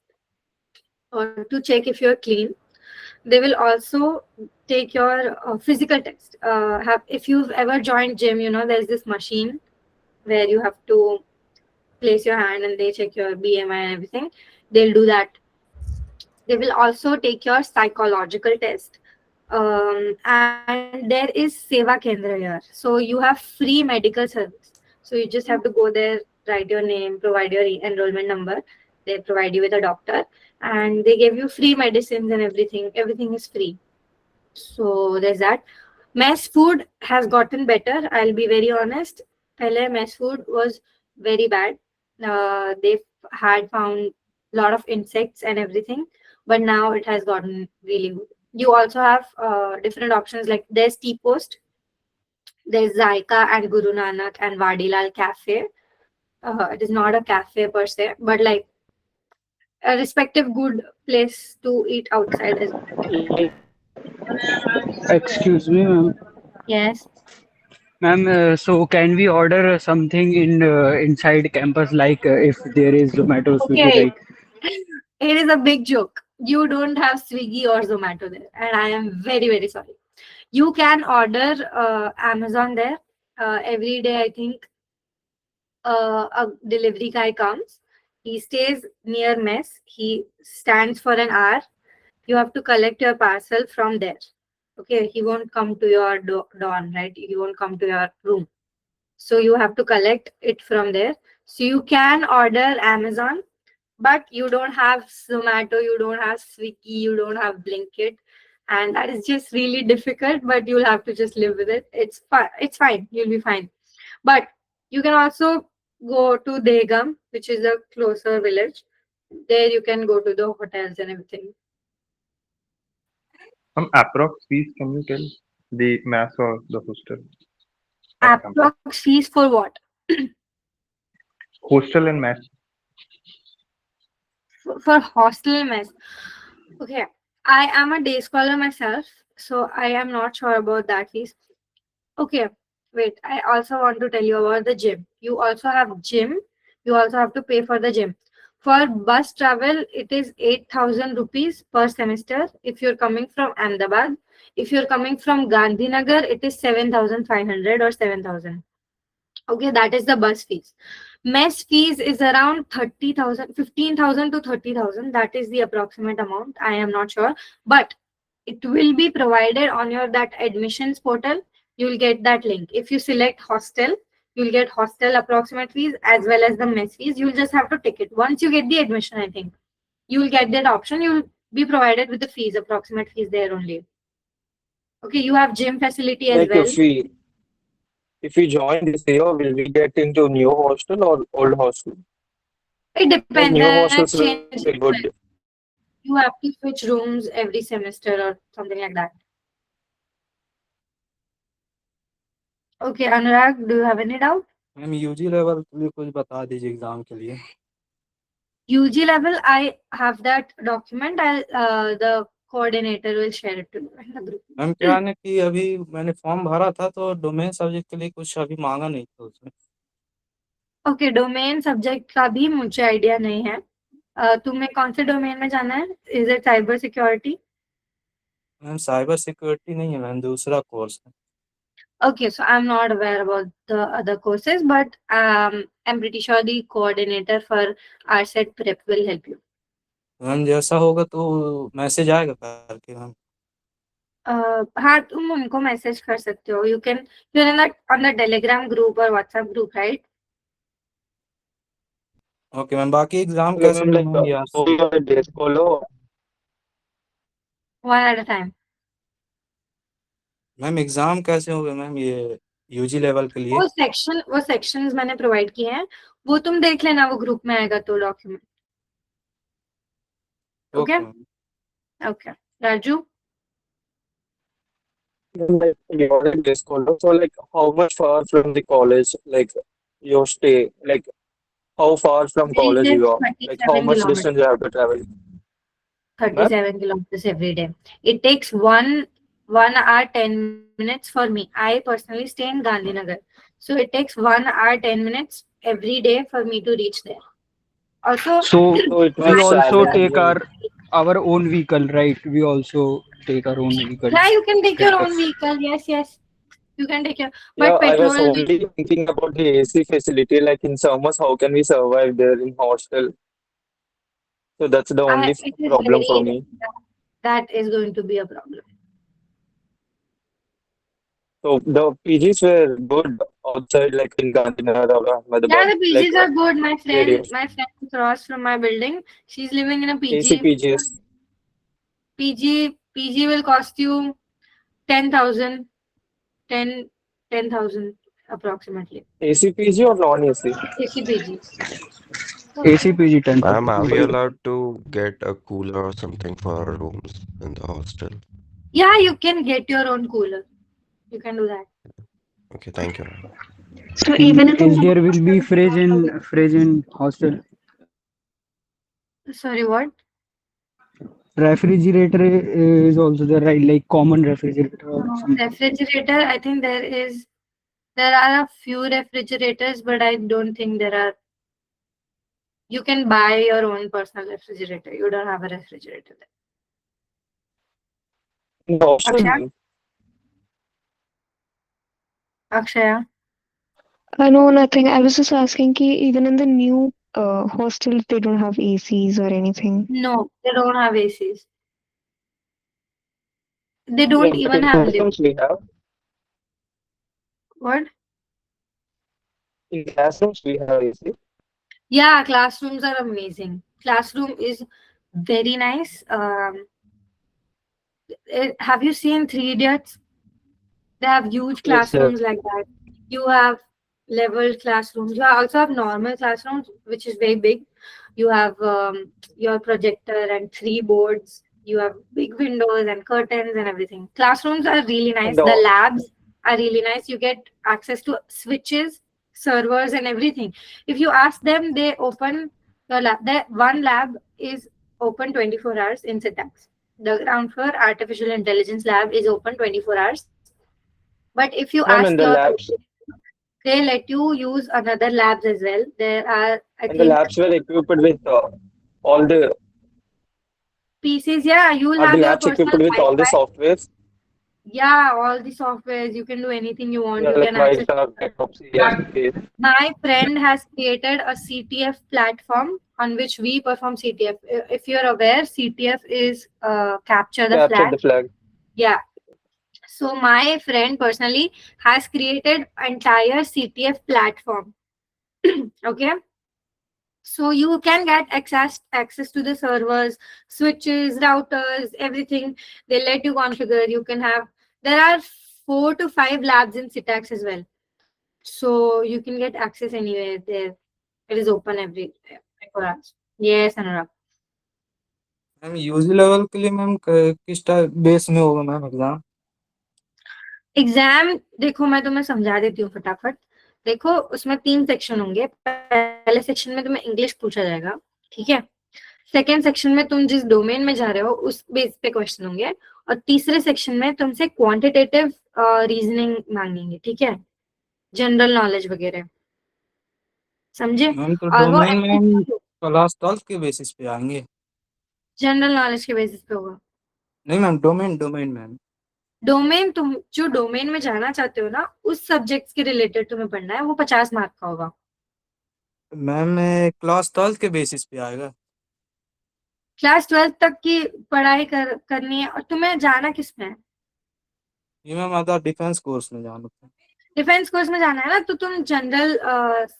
to check if you're clean. They will also take your physical test. If you've ever joined gym, there's this machine where you have to place your hand and they check your BMI and everything. They'll do that. They will also take your psychological test. And there is Seva Kendra here. So you have free medical service. So you just have to go there, write your name, provide your enrollment number. They provide you with a doctor and they give you free medicines and everything. Everything is free. So there's that. Mess food has gotten better. I'll be very honest. Pehle mess food was very bad. They had found a lot of insects and everything, but now it has gotten really good. You also have different options like there's Tea Post, there's Zaika and Guru Nanak and Vadilal Cafe. It is not a cafe per se, but like a respective good place to eat outside as well. Excuse me, ma'am. Yes. Ma'am, so can we order something in inside campus like if there is Zomato, Swiggy, Okay. like It is a big joke. You don't have Swiggy or Zomato there, and I am very, very sorry. You can order Amazon there. Every day, I think a delivery guy comes. He stays near mess. He stands for an hour. You have to collect your parcel from there. Okay, he won't come to your dorm, right? He won't come to your room. So you have to collect it from there. So you can order Amazon, but you don't have Zomato, you don't have Swiggy, you don't have Blinkit, and that is just really difficult. But you'll have to just live with it. It's fine. It's fine. You'll be fine. But you can also go to Degam, which is a closer village. There you can go to the hotels and everything. Approx fees, can you tell the mass or the hostel at campus? Approx fees for what? Hostel and mass. For hostel mess. Okay, I am a day scholar myself, so I am not sure about that fees. Okay, wait. I also want to tell you about the gym. You also have gym. You also have to pay for the gym. For bus travel, it is 8,000 rupees per semester if you're coming from Ahmedabad. If you're coming from Gandhinagar, it is 7,500 or 7,000. Okay, that is the bus fees. Mess fees is around 30,000, 15,000 to 30,000. That is the approximate amount. I am not sure, but it will be provided on your that admissions portal. You'll get that link. If you select hostel, you'll get hostel approximate fees as well as the mess fees. You'll just have to tick it. Once you get the admission, I think you'll get that option. You'll be provided with the fees, approximate fees there only. Okay, you have gym facility as Like well. if we join this year, will we get into new hostel or old hostel? It Like depends. new It hostels will changes be as good. well. You have to switch rooms every semester or something like that. Okay, Anurag, do you have any doubt? Ma'am UG level के लिए कुछ बता दीजिए exam के लिए UG level, I have that document. The coordinator will share it to you in the group. Ma'am क्या है ना कि अभी मैंने फॉर्म भरा था तो डोमेन सब्जेक्ट के लिए कुछ अभी मांगा नहीं था उसमें Okay, डोमेन सब्जेक्ट का भी मुझे आइडिया नहीं है. तुम्हें कौन से डोमेन में जाना है? Is it cyber security? Ma'am cyber security नहीं है मैम दूसरा कोर्स है Okay, so I'm not aware about the other courses, but I'm pretty sure the coordinator for RCET prep will help you. Ma'am जैसा होगा तो message आएगा करके ma'am हाँ, तुम उनको मैसेज कर सकते हो. You can, you're in that on the Telegram group or WhatsApp group, right? Okay ma'am बाकी एग्जाम Okay, कैसे ma'am, हुए like मैम यार so you are a day scholar. One at a time. Ma'am exam कैसे हो गए ma'am ये UG level के लिए वो सेक्शंस मैंने प्रोवाइड किए हैं. वो तुम देख लेना, वो ग्रुप में आएगा तो document. Okay okay Raju. Like you're in this college, so like how much far from the college, like your stay, like how far from It college is you are, like how 37 much kilometers. distance you have to travel. 37 kilometers every day. It takes 1 hour 10 minutes for me. I personally stay in Gandhinagar, so it takes 1 hour 10 minutes every day for me to reach there. Also, So So it we was also take challenging. our own vehicle, right? We also take our own vehicle. yeah, you can take your own Yes. vehicle. Yes, yes, you can take your. Yeah, But I was petrol, only thinking about the AC facility, like in summers, how can we survive there in hostel? So that's the only it is problem for very. me. That is going to be a problem. So the PGs were good outside, like in Gandhinagar or Yeah, Ahmedabad, the like PGs are good. areas. My friend across from my building, she's living in a AC PG. PGs. PG will cost you 10,000, 10,000 approximately. AC PG or non-AC? AC PG. ACPG 10,000. Ma'am, are we allowed to get a cooler or something for our rooms in the hostel? Yeah, you can get your own cooler. You can do that. Okay, thank you, ma'am. So even in Is the there will be fridge in hostel? Sorry, what? Refrigerator is also there, right? Like common refrigerator or something. Refrigerator, I think there are a few refrigerators, but I don't think there are. You can buy your own personal refrigerator. You don't have a refrigerator there. In the hostel, Akshaya? ma'am. Akshaya? no, nothing. I was just asking ki even in the new hostels they don't have ACs or anything. No, they don't have ACs. They Yeah, don't but even in have lifts. classrooms we have. What? In classrooms we have AC. Yeah, classrooms are amazing. Classroom is very nice. Have you seen Three Idiots? They have huge Yes, classrooms yes. like that. You have leveled classrooms. You also have normal classrooms, which is very big. You have your projector and three boards. You have big windows and curtains and everything. Classrooms are really And nice. The the labs are really nice. You get access to switches, servers, and everything. If you ask them, they open the lab. The one lab is open 24 hours in syntax. The ground floor artificial intelligence lab is open 24 hours. But if you ask ma'am, your in the labs, they let you use another labs as well. There are, I and the think, labs were equipped with all the PCs. Yeah, you will are the have your labs equipped personal with all the Wi-Fi. softwares? Yeah, all the softwares. You can do anything you want. Yeah, You like can access. Writer, backup, CSK. My friend has created a CTF platform on which we perform CTF. If you're aware, CTF is capture the Capture flag. the flag. Yeah. So my friend personally has created entire CTF platform. Okay. So you can get access to the servers, switches, routers, everything. They let you configure. You can have. There are 4 to 5 labs in Citax as well, so you can get access anywhere there. It is open every 24 hours. Yes, Anurag. Ma'am UG level के लिए ma'am किस type base में होगा ma'am exam? Exam देखो, मैं तुम्हें समझा देती हूँ फटाफट. देखो, उसमें 3 सेक्शन होंगे. पहले सेक्शन में तुम्हें इंग्लिश पूछा जाएगा, ठीक है. सेकेंड सेक्शन में तुम जिस डोमेन में जा रहे हो उस बेस पे क्वेश्चन होंगे. और तीसरे सेक्शन में तुमसे क्वांटिटेटिव रीजनिंग मांगेंगे, ठीक है, जनरल नॉलेज वगैरह. समझे? मैम तो और वो डोमेन में हम क्लास 12 के बेसिस पे आएंगे? जनरल नॉलेज के बेसिस पे होगा. नहीं मैम, डोमेन मैम. डोमेन, तुम जो डोमेन में जाना चाहते हो ना, उस सब्जेक्ट के रिलेटेड तुम्हें पढ़ना है. वो 50 मार्क का होगा. मैम क्लास 12 के बेसिस पे आएगा? क्लास 12 तक की पढ़ाई करनी है. और तुम्हें जाना किस में है? ये मैम आता डिफेंस कोर्स में जाना था. डिफेंस कोर्स में जाना है ना, तो तुम जनरल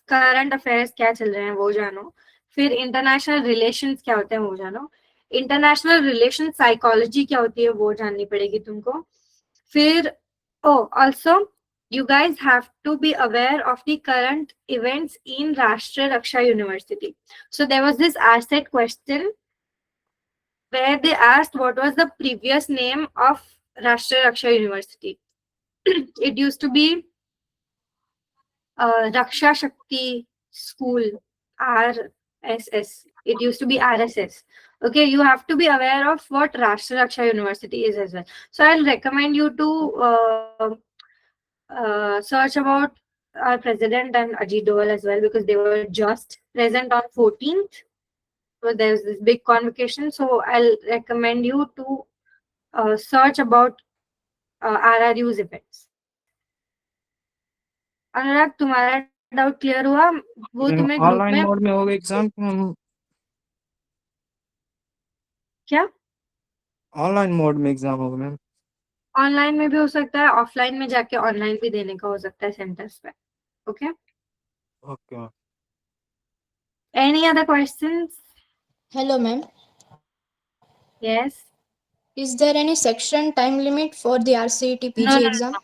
करंट अफेयर्स क्या चल रहे हैं वो जानो. फिर इंटरनेशनल रिलेशंस क्या होते हैं वो जानो. इंटरनेशनल रिलेशन साइकोलॉजी क्या होती है वो जाननी पड़ेगी तुमको. फिर also you guys have to be aware of the current events in Rashtriya Raksha University. So there was this RCET question where they asked what was the previous name of Rashtriya Raksha University. It used to be Raksha Shakti School, RSS. It used to be RSS. Okay, you have to be aware of what Rashtriya Raksha University is as well. So I'll recommend you to search about our president and Ajit Doval as well, because they were just present on 14th. So there's this big convocation. So I'll recommend you to search about RRU's events. अनुराग, तुम्हारा doubt clear हुआ? वो तुम्हें group में online mode में होगा exam क्या online mode में exam होगा मैम? ऑनलाइन में भी हो सकता है, ऑफलाइन में जाके ऑनलाइन भी देने का हो सकता है सेंटर्स पे. Okay, okay. Any other questions? Hello, ma'am. Yes. Is there any section time limit for the RCET PG No, exam?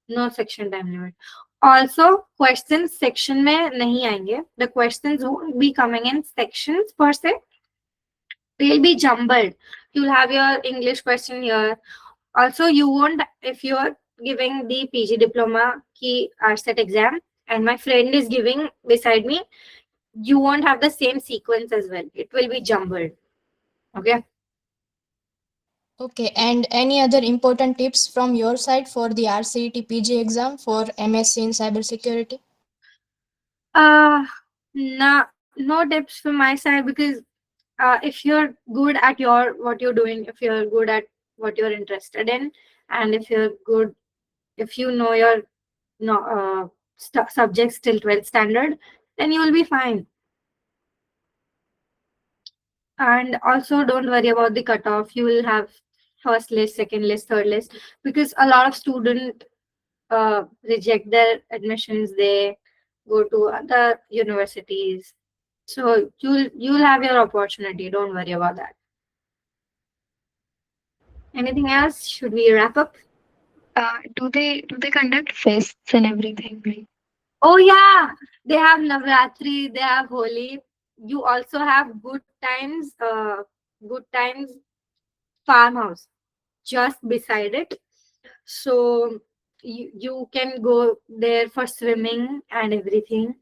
No section time limit. Also, questions section में नहीं आएंगे. The questions won't be coming in sections per se. They'll be jumbled. You'll have your English question here. Also, you won't, if you're giving the PG diploma ki RCET exam and my friend is giving beside me, you won't have the same sequence as well. It will be jumbled. Okay. Okay, and any other important tips from your side for the RCET PG exam for MSc in cybersecurity? No tips from my side, because if you're good at what you're doing, if you're good at what you're interested in, and if you're good, if you know your subjects till 12th standard, then you will be fine. And also don't worry about the cutoff. You will have first list, second list, third list, because a lot of students reject their admissions. They go to other universities. So you'll have your opportunity. Don't worry about that. Anything else? Should we wrap up? Do they conduct fests and everything? Like, Oh yeah, they have Navratri, they have Holi. You also have good times farmhouse just beside it. So you can go there for swimming and everything.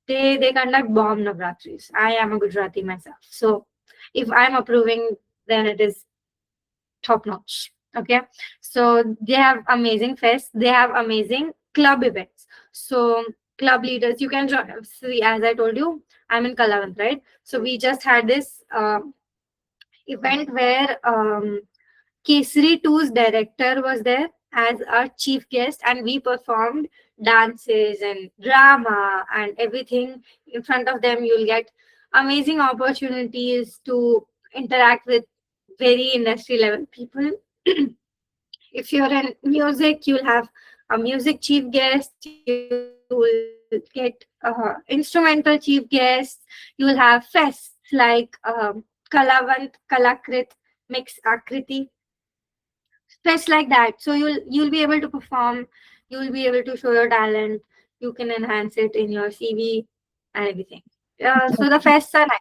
They conduct bomb Navratris. I am a Gujarati myself, so if I'm approving, then it is top notch. Okay, so they have amazing fests. They have amazing club events. So club leaders, you can join. See, as I told you, I'm in Kalavant, right? So we just had this event where Kesari 2's director was there as our chief guest, and we performed dances and drama and everything in front of them. You'll get amazing opportunities to interact with very industry level people. If you're in music, you'll have a music chief guest, you will get instrumental chief guests, you'll have fests like Kalavant, Kalakrit, Mix Akriti, fests like that. So you'll be able to perform, you'll be able to show your talent, you can enhance it in your CV and everything. So the fests are nice.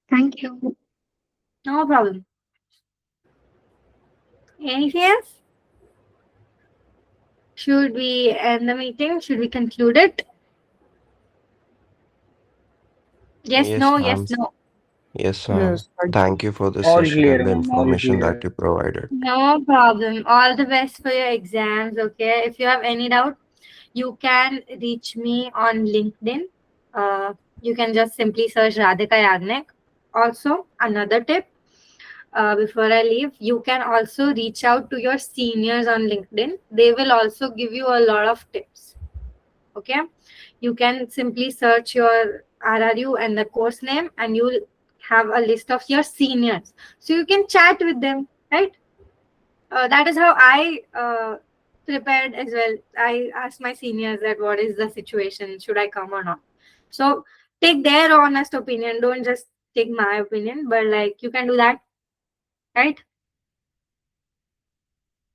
thank you. No problem. Anything else? Should we end the meeting? Should we conclude it? Yes, Yes, no, ma'am. yes, no. Yes, ma'am. Yes, Thank you for the All session clear, and the ma'am. All information clear. that you provided. No problem. All the best for your exams, okay? If you have any doubt, you can reach me on LinkedIn. You can just simply search Radhika Yagnik. Also, another tip, before I leave, you can also reach out to your seniors on LinkedIn. They will also give you a lot of tips. Okay, you can simply search your RRU and the course name, and you'll have a list of your seniors. So you can chat with them, right? That is how I prepared as well. I asked my seniors that what is the situation, should I come or not. So take their honest opinion. Don't just take my opinion, but like you can do that, right?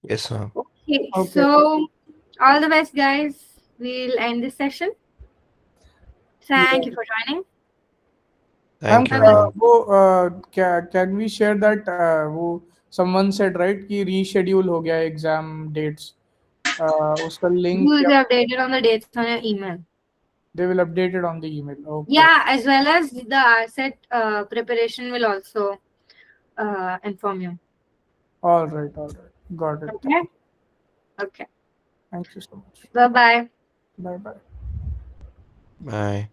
Yes, ma'am. Okay. Okay, Okay. so all the best, guys. We'll end this session. Thank you for joining. Ma'am, Thank you, ma'am. can we share that वो someone said right कि reschedule हो गया exam dates. उसका link You will be updated on the dates on your email. they will update it on the email. Okay. Yeah, as well as the RCET preparation will also inform you. All right. Got it. Okay. Okay. Thank you so much. Bye bye. Bye bye. Bye.